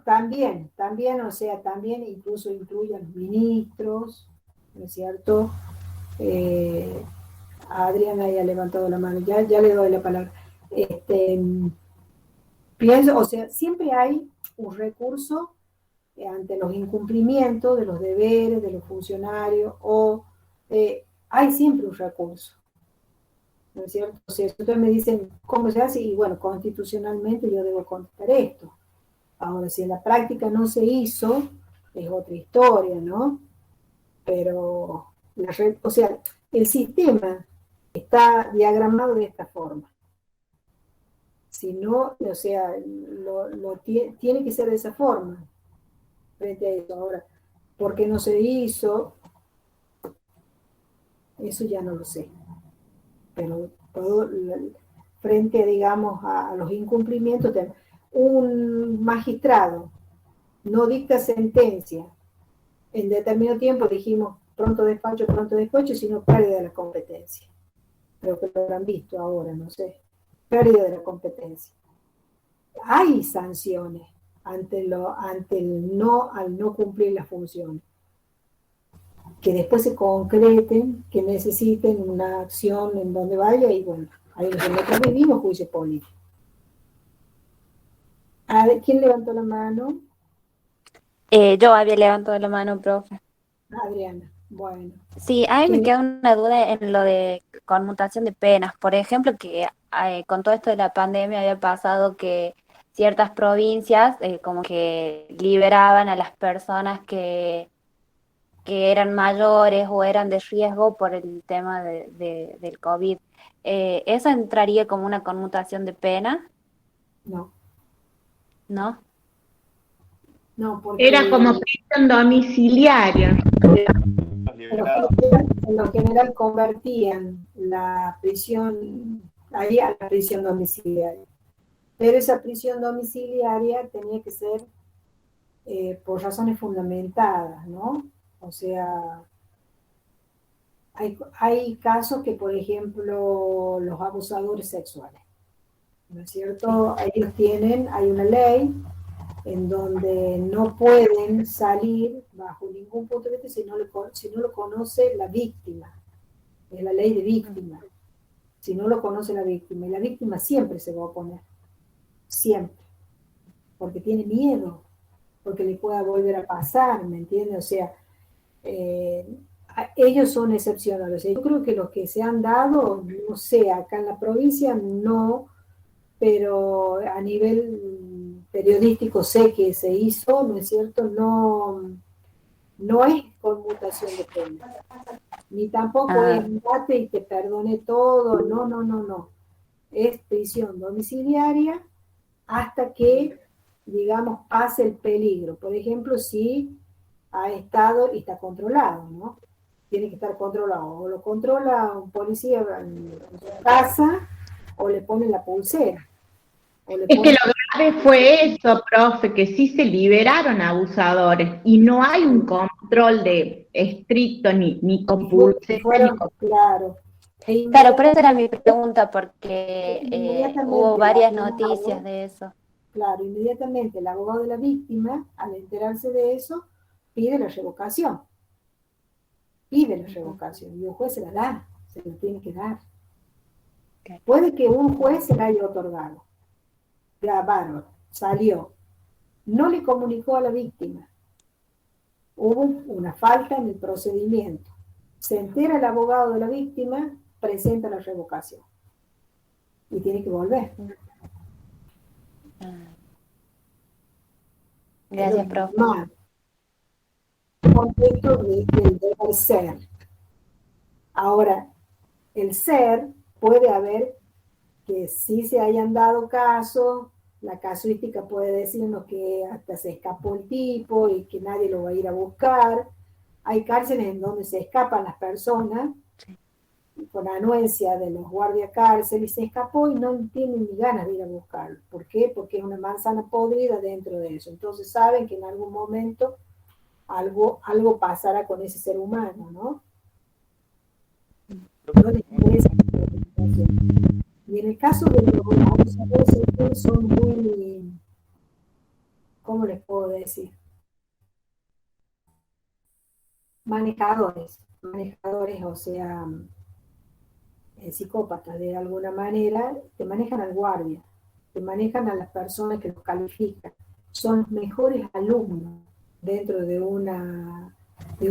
También, o sea, también incluso incluye a los ministros, ¿no es cierto? Adriana ya ha levantado la mano, ya le doy la palabra. Pienso, o sea, siempre hay un recurso ante los incumplimientos de los deberes de los funcionarios, hay siempre un recurso, ¿no es cierto? O sea, ustedes me dicen cómo se hace, y bueno, constitucionalmente yo debo contestar esto. Ahora, si en la práctica no se hizo, es otra historia, ¿no? Pero, o sea, el sistema está diagramado de esta forma. Si no, o sea, tiene que ser de esa forma. Frente a eso. Ahora, ¿por qué no se hizo? Eso ya no lo sé. Pero frente, digamos, a los incumplimientos, un magistrado no dicta sentencia en determinado tiempo, dijimos pronto despacho, sino pérdida de la competencia. Creo que lo habrán visto ahora, no sé. Pérdida de la competencia. Hay sanciones al no cumplir las funciones, que después se concreten, que necesiten una acción en donde vaya, y bueno, ahí nosotros vivimos juicio político. A ver, ¿quién levantó la mano? Yo había levantado la mano, profe. Adriana, bueno. Sí, a mí me queda una duda en lo de conmutación de penas. Por ejemplo, que con todo esto de la pandemia había pasado que ciertas provincias como que liberaban a las personas que eran mayores o eran de riesgo por el tema del COVID. ¿Eso entraría como una conmutación de pena? No. ¿No? No, porque era como prisión domiciliaria. En lo general convertían la prisión ahí a la prisión domiciliaria. Pero esa prisión domiciliaria tenía que ser por razones fundamentadas, ¿no? O sea, hay casos que, por ejemplo, los abusadores sexuales, ¿no es cierto? Ellos hay una ley en donde no pueden salir bajo ningún punto de vista si no lo conoce la víctima. Es la ley de víctima. Si no lo conoce la víctima, y la víctima siempre se va a oponer, siempre, porque tiene miedo, porque le pueda volver a pasar, ¿me entiendes? O sea, ellos son excepcionales. Yo creo que los que se han dado, no sé, acá en la provincia no, pero a nivel periodístico sé que se hizo, ¿no es cierto? No es conmutación de pena, ni tampoco es date y te perdone todo, no. Es prisión domiciliaria hasta que, digamos, pase el peligro. Por ejemplo, si ha estado y está controlado, ¿no? Tiene que estar controlado. O lo controla un policía en su casa, o le ponen la pulsera. O le Es que lo grave fue eso, profe, que sí se liberaron abusadores y no hay un control de estricto ni compulsivo. Fueron, claro. Claro, pero esa era mi pregunta porque Inmediatamente hubo varias el abogado, noticias de eso. claro, inmediatamente el abogado de la víctima, al enterarse de eso, pide la revocación. Pide la revocación y un juez se la da, se la tiene que dar. Puede que un juez se la haya otorgado. Ya, bárbaro, salió. No le comunicó a la víctima. Hubo una falta en el procedimiento. Se entera el abogado de la víctima, presenta la revocación. Y tiene que volver. Gracias, profe. Contexto del deber ser. Ahora, el ser puede haber que sí se hayan dado casos, la casuística puede decirnos que hasta se escapó el tipo y que nadie lo va a ir a buscar. Hay cárceles en donde se escapan las personas con anuencia de los guardias cárcel y se escapó y no tienen ni ganas de ir a buscarlo. ¿Por qué? Porque es una manzana podrida dentro de eso. Entonces saben que en algún momento algo pasará con ese ser humano, ¿no? No les interesa la situación. Y en el caso de los abusadores son muy, ¿cómo les puedo decir? Manejadores, o sea, psicópatas de alguna manera, te manejan al guardia, te manejan a las personas que los califican, son los mejores alumnos dentro de un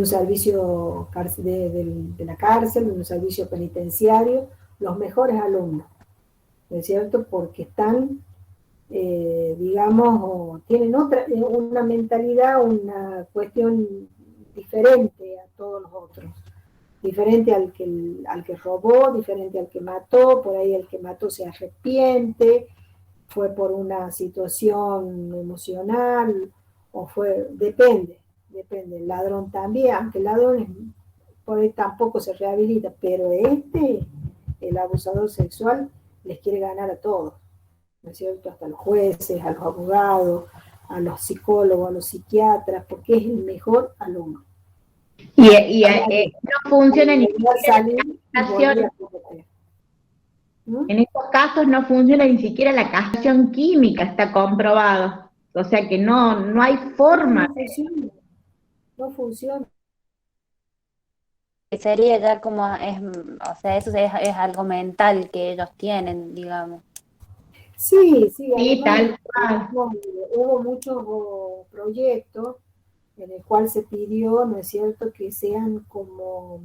servicio de la cárcel, de un servicio penitenciario, los mejores alumnos, ¿no es cierto? Porque están, digamos, tienen una mentalidad, una cuestión diferente a todos los otros. Diferente al que robó, diferente al que mató, por ahí el que mató se arrepiente, fue por una situación emocional, o depende, el ladrón también, aunque el ladrón por ahí tampoco se rehabilita, pero el abusador sexual, les quiere ganar a todos, ¿no es cierto? Hasta a los jueces, a los abogados, a los psicólogos, a los psiquiatras, porque es el mejor alumno. Y no funciona ni siquiera la castración. En estos casos no funciona ni siquiera la castración química, está comprobado. O sea que no hay forma. No funciona. Sería ya como, o sea, eso es algo mental que ellos tienen, digamos. Sí, tal cual. Hubo muchos proyectos en el cual se pidió, ¿no es cierto?, que sean como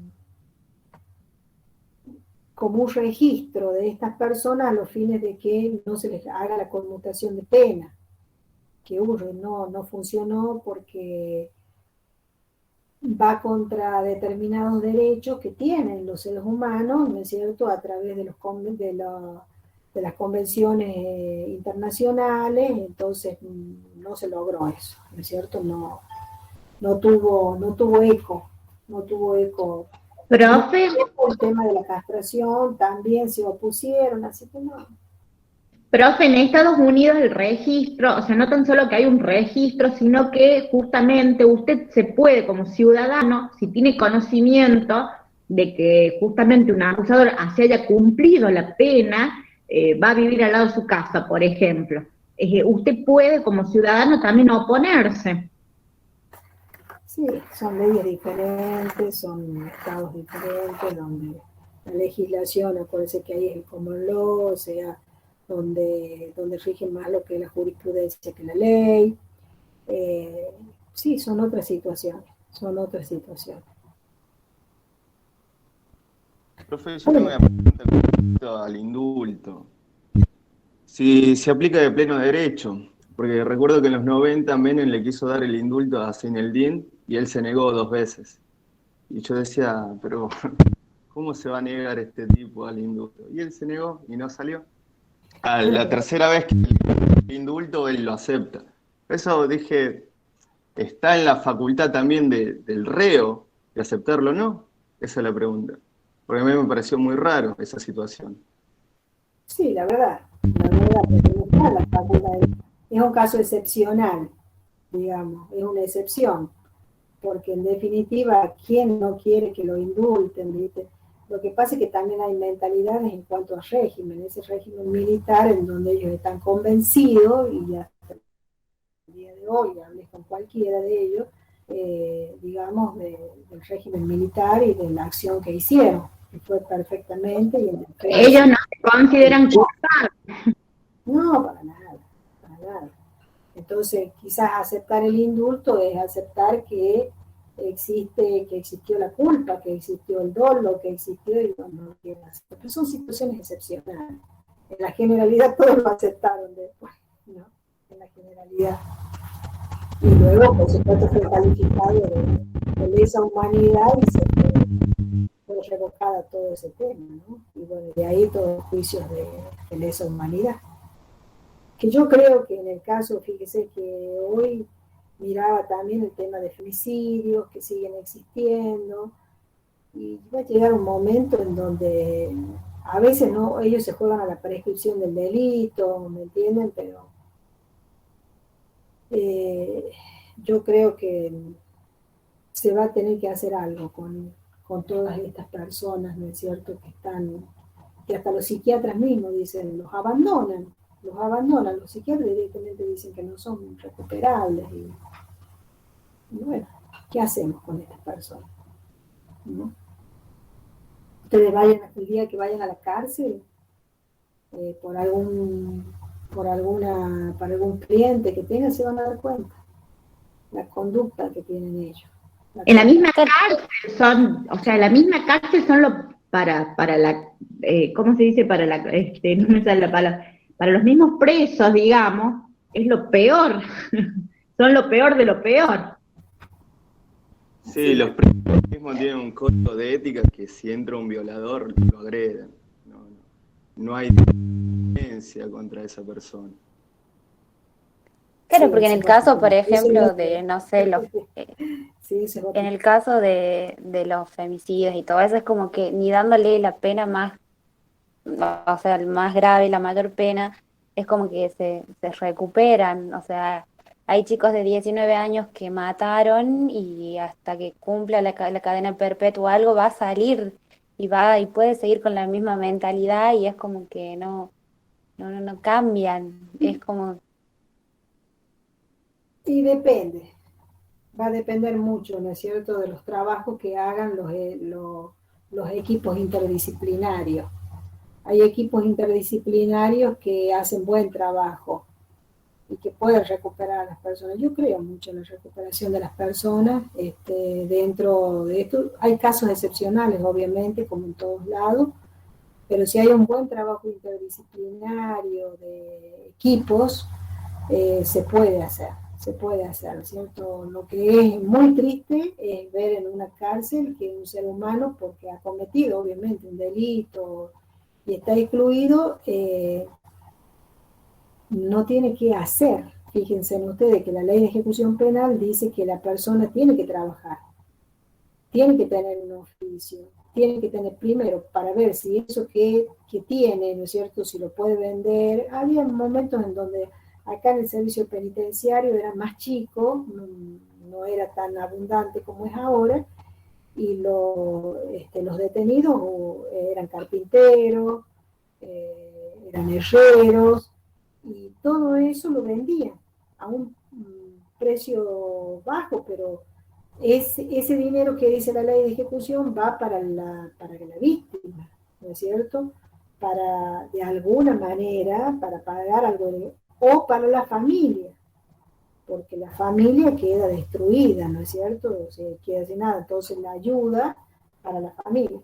un registro de estas personas a los fines de que no se les haga la conmutación de pena, que no funcionó porque va contra determinados derechos que tienen los seres humanos, ¿no es cierto?, a través de de las convenciones internacionales. Entonces no se logró eso, ¿no es cierto? No tuvo eco. Profe, El tema de la castración también se opusieron, así que no. Profe, en Estados Unidos el registro, o sea, no tan solo que hay un registro, sino que justamente usted se puede, como ciudadano, si tiene conocimiento de que justamente un abusador se haya cumplido la pena, va a vivir al lado de su casa, por ejemplo. Usted puede, como ciudadano, también oponerse. Sí, son leyes diferentes, son estados diferentes, donde la legislación, acuérdense que ahí es el common law, o sea, donde rige más lo que es la jurisprudencia que la ley. Sí, son otras situaciones. Profe, yo tengo una pregunta con respecto al indulto. Si se aplica de pleno derecho, porque recuerdo que en los 90 Menem le quiso dar el indulto a Zaineldin y él se negó 2 veces. Y yo decía, pero ¿cómo se va a negar este tipo al indulto? Y él se negó y no salió. A la tercera vez que el indulto él lo acepta. Eso dije, ¿está en la facultad también del reo de aceptarlo o no? Esa es la pregunta. Porque a mí me pareció muy raro esa situación. Sí, la verdad, porque no está en la facultad es un caso excepcional, digamos, es una excepción, porque en definitiva, ¿quién no quiere que lo indulten, ¿viste? Lo que pasa es que también hay mentalidades en cuanto a régimen, ese régimen militar en donde ellos están convencidos, y hasta el día de hoy hablé con cualquiera de ellos, digamos, del régimen militar y de la acción que hicieron, que fue perfectamente y en defensa. Ellos no se consideran culpables. No, para nada, para nada. Entonces, quizás aceptar el indulto es aceptar que existió la culpa, que existió el dolo, que existió y no quieren aceptar. Pero son situaciones excepcionales. En la generalidad todos lo aceptaron después, ¿no? En la generalidad. Y luego, por supuesto, fue calificado de lesa humanidad y fue revocada todo ese tema, ¿no? Y bueno, de ahí todos los juicios de lesa humanidad. Que yo creo que en el caso, fíjese que hoy miraba también el tema de femicidios que siguen existiendo, y va a llegar un momento en donde a veces no, ellos se juegan a la prescripción del delito, ¿me entienden? Pero yo creo que se va a tener que hacer algo con todas estas personas, ¿no es cierto? Que hasta los psiquiatras mismos dicen, los abandonan, los psiquiatras directamente dicen que no son recuperables, y bueno, ¿qué hacemos con estas personas? ¿No? Ustedes el día que vayan a la cárcel, para algún cliente que tengan, se van a dar cuenta la conducta que tienen ellos. En la misma cárcel son para la, ¿cómo se dice? Para la, no me sale la palabra, para los mismos presos, digamos, es lo peor, son lo peor de lo peor. Sí, los presos mismos tienen un código de ética que si entra un violador lo agreden. No hay violencia contra esa persona. Claro, Sí, porque en el eso caso, es por ejemplo, lo de, no sé, sí, eso es en el caso de los femicidios y todo eso, es como que ni dándole la pena más, o sea, el más grave, la mayor pena, es como que se recuperan. O sea, hay chicos de 19 años que mataron y hasta que cumpla la cadena perpetua o algo va a salir y puede seguir con la misma mentalidad, y es como que no cambian. Es como, Y depende, va a depender mucho, ¿no es cierto?, de los trabajos que hagan los equipos interdisciplinarios. Hay equipos interdisciplinarios que hacen buen trabajo y que pueden recuperar a las personas. Yo creo mucho en la recuperación de las personas. Dentro de esto hay casos excepcionales, obviamente, como en todos lados, pero si hay un buen trabajo interdisciplinario de equipos, se puede hacer, ¿cierto? Lo que es muy triste es ver en una cárcel que un ser humano, porque ha cometido obviamente un delito y está excluido, no tiene que hacer. Fíjense en ustedes que la ley de ejecución penal dice que la persona tiene que trabajar, tiene que tener un oficio, tiene que tener primero para ver si eso que tiene, ¿no es cierto?, si lo puede vender. Había momentos en donde acá en el servicio penitenciario era más chico, no era tan abundante como es ahora, y los detenidos eran carpinteros, eran herreros, y todo eso lo vendían a un precio bajo, pero ese dinero que dice la ley de ejecución va para la víctima, ¿no es cierto? Para, de alguna manera, para pagar algo, o para la familia, porque la familia queda destruida, ¿no es cierto? Se queda sin nada, entonces la ayuda para la familia.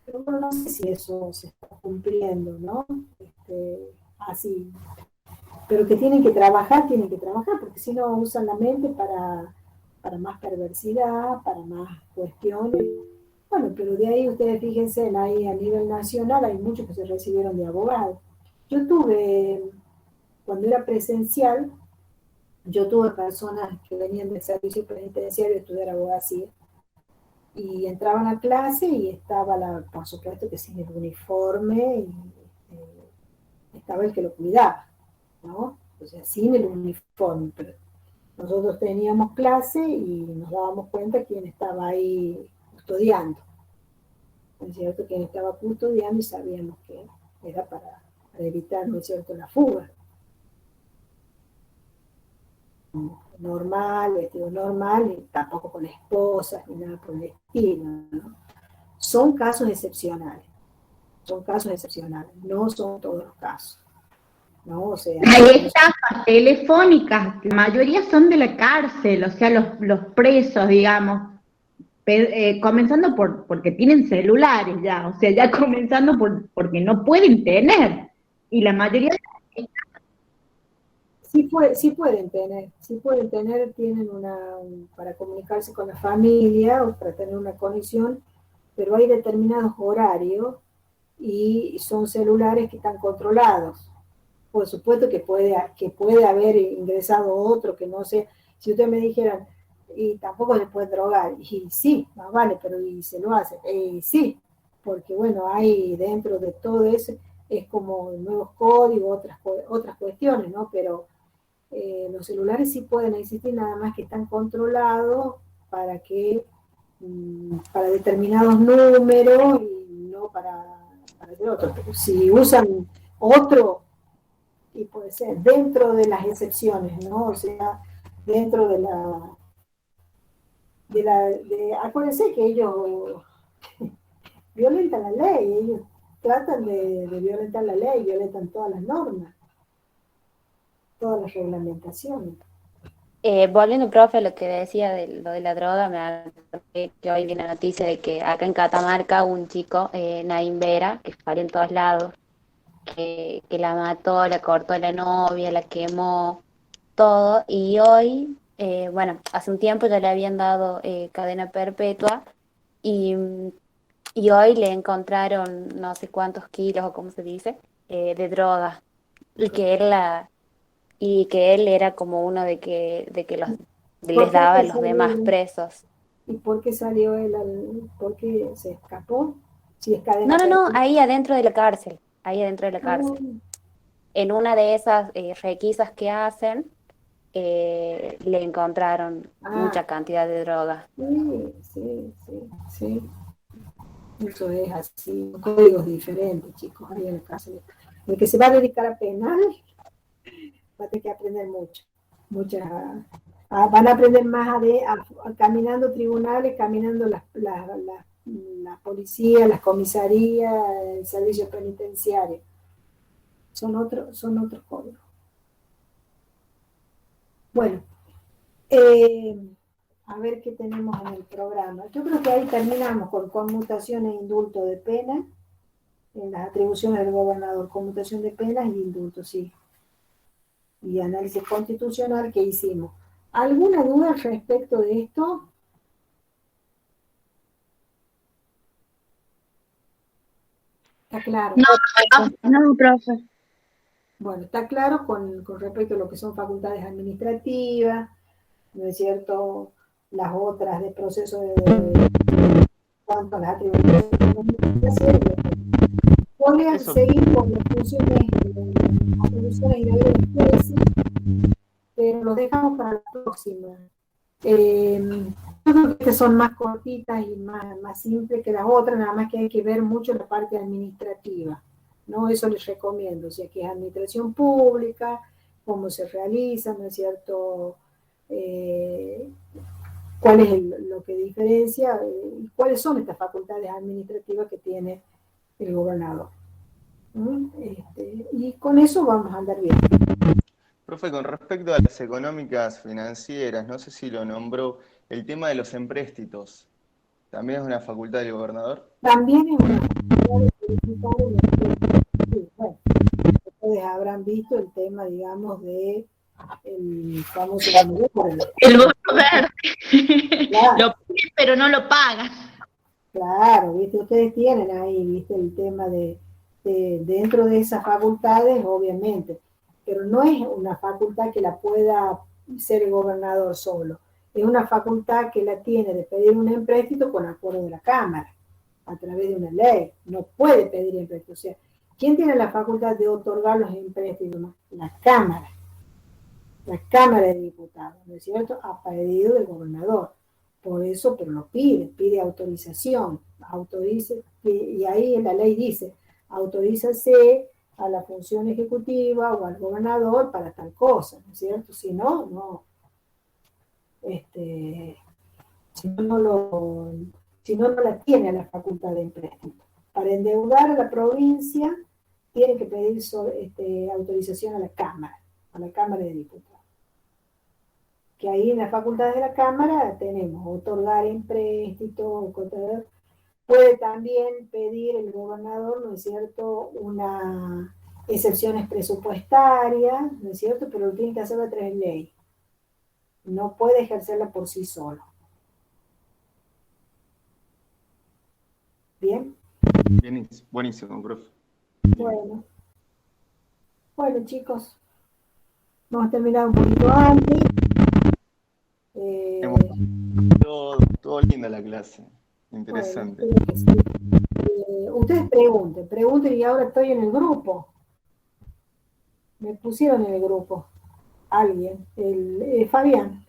Pero bueno, no sé si eso se está cumpliendo, ¿no? Así. Pero que tienen que trabajar, porque si no usan la mente para más perversidad, para más cuestiones. Bueno, pero de ahí ustedes fíjense, ahí a nivel nacional hay muchos que se recibieron de abogados. Yo tuve, cuando era presencial, yo tuve personas que venían del servicio penitenciario a estudiar abogacía, y entraban a clase y estaba, por supuesto que sin el uniforme, y estaba el que lo cuidaba, ¿no? o sea, sin el uniforme, pero nosotros teníamos clase y nos dábamos cuenta quién estaba ahí custodiando, ¿no es cierto? Quién estaba custodiando y sabíamos que era para evitar, ¿no es cierto?, la fuga. Normal, vestido normal, y tampoco con esposas ni nada por el estilo, ¿no? Son casos excepcionales, no son todos los casos, ¿no? O sea, Hay estafas telefónicas, la mayoría son de la cárcel, o sea, los presos, digamos, comenzando porque tienen celulares ya, o sea, ya comenzando porque no pueden tener, y la mayoría sí pueden tener, tienen para comunicarse con la familia o para tener una conexión, pero hay determinados horarios y son celulares que están controlados. Por supuesto que puede haber ingresado otro que no sé, si ustedes me dijeran, y tampoco se puede drogar, y sí, más vale, pero y se lo hace, sí, porque bueno, hay dentro de todo eso, es como nuevos códigos, otras cuestiones, ¿no? Pero los celulares sí pueden existir, nada más que están controlados para para determinados números y no para el otro. Pero si usan otro, y puede ser dentro de las excepciones, ¿no? O sea, dentro acuérdense que ellos violentan la ley, ellos tratan de violentar la ley, violentan todas las normas, todas las reglamentaciones. Volviendo, profe, a lo que decía de lo de la droga, me acordé que hoy vi la noticia de que acá en Catamarca un chico, Naim Vera, que salió en todos lados, que la mató, la cortó a la novia, la quemó, todo, y hoy, bueno, hace un tiempo ya le habían dado cadena perpetua, y, y hoy le encontraron no sé cuántos kilos, o cómo se dice, de droga, y que él era como uno de que les daba a los demás presos. ¿Y por qué salió él? ¿Por qué se escapó? Si es cadena No, perpetua. ahí adentro de la cárcel, En una de esas requisas que hacen, le encontraron mucha cantidad de droga. Sí. Eso es así, códigos diferentes, chicos, ahí en la cárcel. El que se va a dedicar a penal va a tener que aprender mucho. Van a aprender más caminando tribunales, caminando la policía, las comisarías, el servicio penitenciario. Son otros códigos. Bueno, a ver qué tenemos en el programa. Yo creo que ahí terminamos con conmutación e indulto de pena, en las atribuciones del gobernador, conmutación de penas y indulto, sí. Y análisis constitucional que hicimos. ¿Alguna duda respecto de esto? ¿Está claro? No, profe. Bueno, está claro con respecto a lo que son facultades administrativas, ¿no es cierto? Las otras de proceso de cuanto a las atribuciones de comunicación. Podrían seguir con las funciones atribuciones y deberes de jueces, pero los dejamos para la próxima. Yo creo que son más cortitas y más simples que las otras, nada más que hay que ver mucho la parte administrativa, ¿no? Eso les recomiendo, o sea, que es administración pública, cómo se realiza, ¿no es cierto? ¿Cuál es lo que diferencia? ¿Cuáles son estas facultades administrativas que tiene el gobernador? Y con eso vamos a andar bien. Profe, con respecto a las económicas financieras, no sé si lo nombró, el tema de los empréstitos, ¿también es una facultad del gobernador? También es una facultad de bueno, ustedes habrán visto el tema, digamos, de el famoso el bono verde. Claro. Lo pide, pero no lo paga. Claro, viste, ustedes tienen ahí, viste, el tema de dentro de esas facultades, obviamente, pero no es una facultad que la pueda ser el gobernador solo, es una facultad que la tiene de pedir un empréstito con acuerdo de la Cámara, a través de una ley, no puede pedir empréstito, o sea, ¿quién tiene la facultad de otorgar los empréstitos? La Cámara, la Cámara de Diputados, ¿no es cierto?, a pedido del gobernador. Por eso, pero lo pide autorización, autorice, y ahí en la ley dice, autorízase a la función ejecutiva o al gobernador para tal cosa, ¿no es cierto? Si no, no. Si no la tiene la facultad de empréstito. Para endeudar a la provincia, tiene que pedir autorización a la Cámara de Diputados. Que ahí en las facultades de la Cámara tenemos otorgar empréstito, puede también pedir el gobernador, ¿no es cierto?, una excepciones presupuestarias, ¿no es cierto?, pero lo tiene que hacer a través de ley. No puede ejercerla por sí solo. ¿Bien? Buenísimo, profe. Bueno, chicos, vamos a terminar un poquito antes. Todo linda la clase, interesante. Bueno, que sí. Ustedes pregunten y ahora estoy en el grupo. Me pusieron en el grupo alguien, Fabián,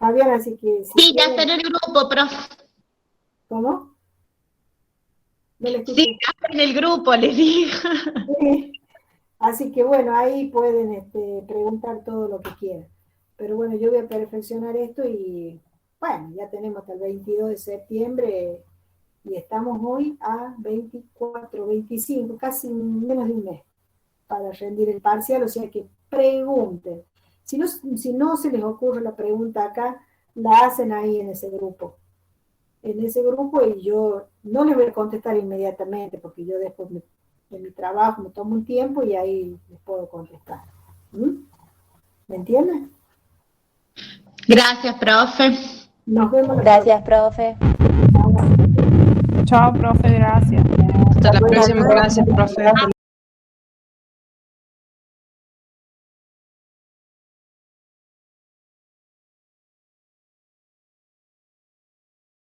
así que... Sí, ya está en el grupo, profe. ¿Cómo? No le escuché. Sí, ya está en el grupo, les digo. Sí. Así que bueno, ahí pueden preguntar todo lo que quieran. Pero bueno, yo voy a perfeccionar esto y bueno, ya tenemos hasta el 22 de septiembre y estamos hoy a 24, 25, casi menos de un mes para rendir el parcial, o sea que pregunten. Si no se les ocurre la pregunta acá, la hacen ahí en ese grupo. Y yo no les voy a contestar inmediatamente porque yo después de mi trabajo me tomo un tiempo y ahí les puedo contestar. ¿Me entienden? Gracias, profe. Nos vemos. Gracias, profe. Chao, profe, gracias. Hasta la próxima, gracias, profe.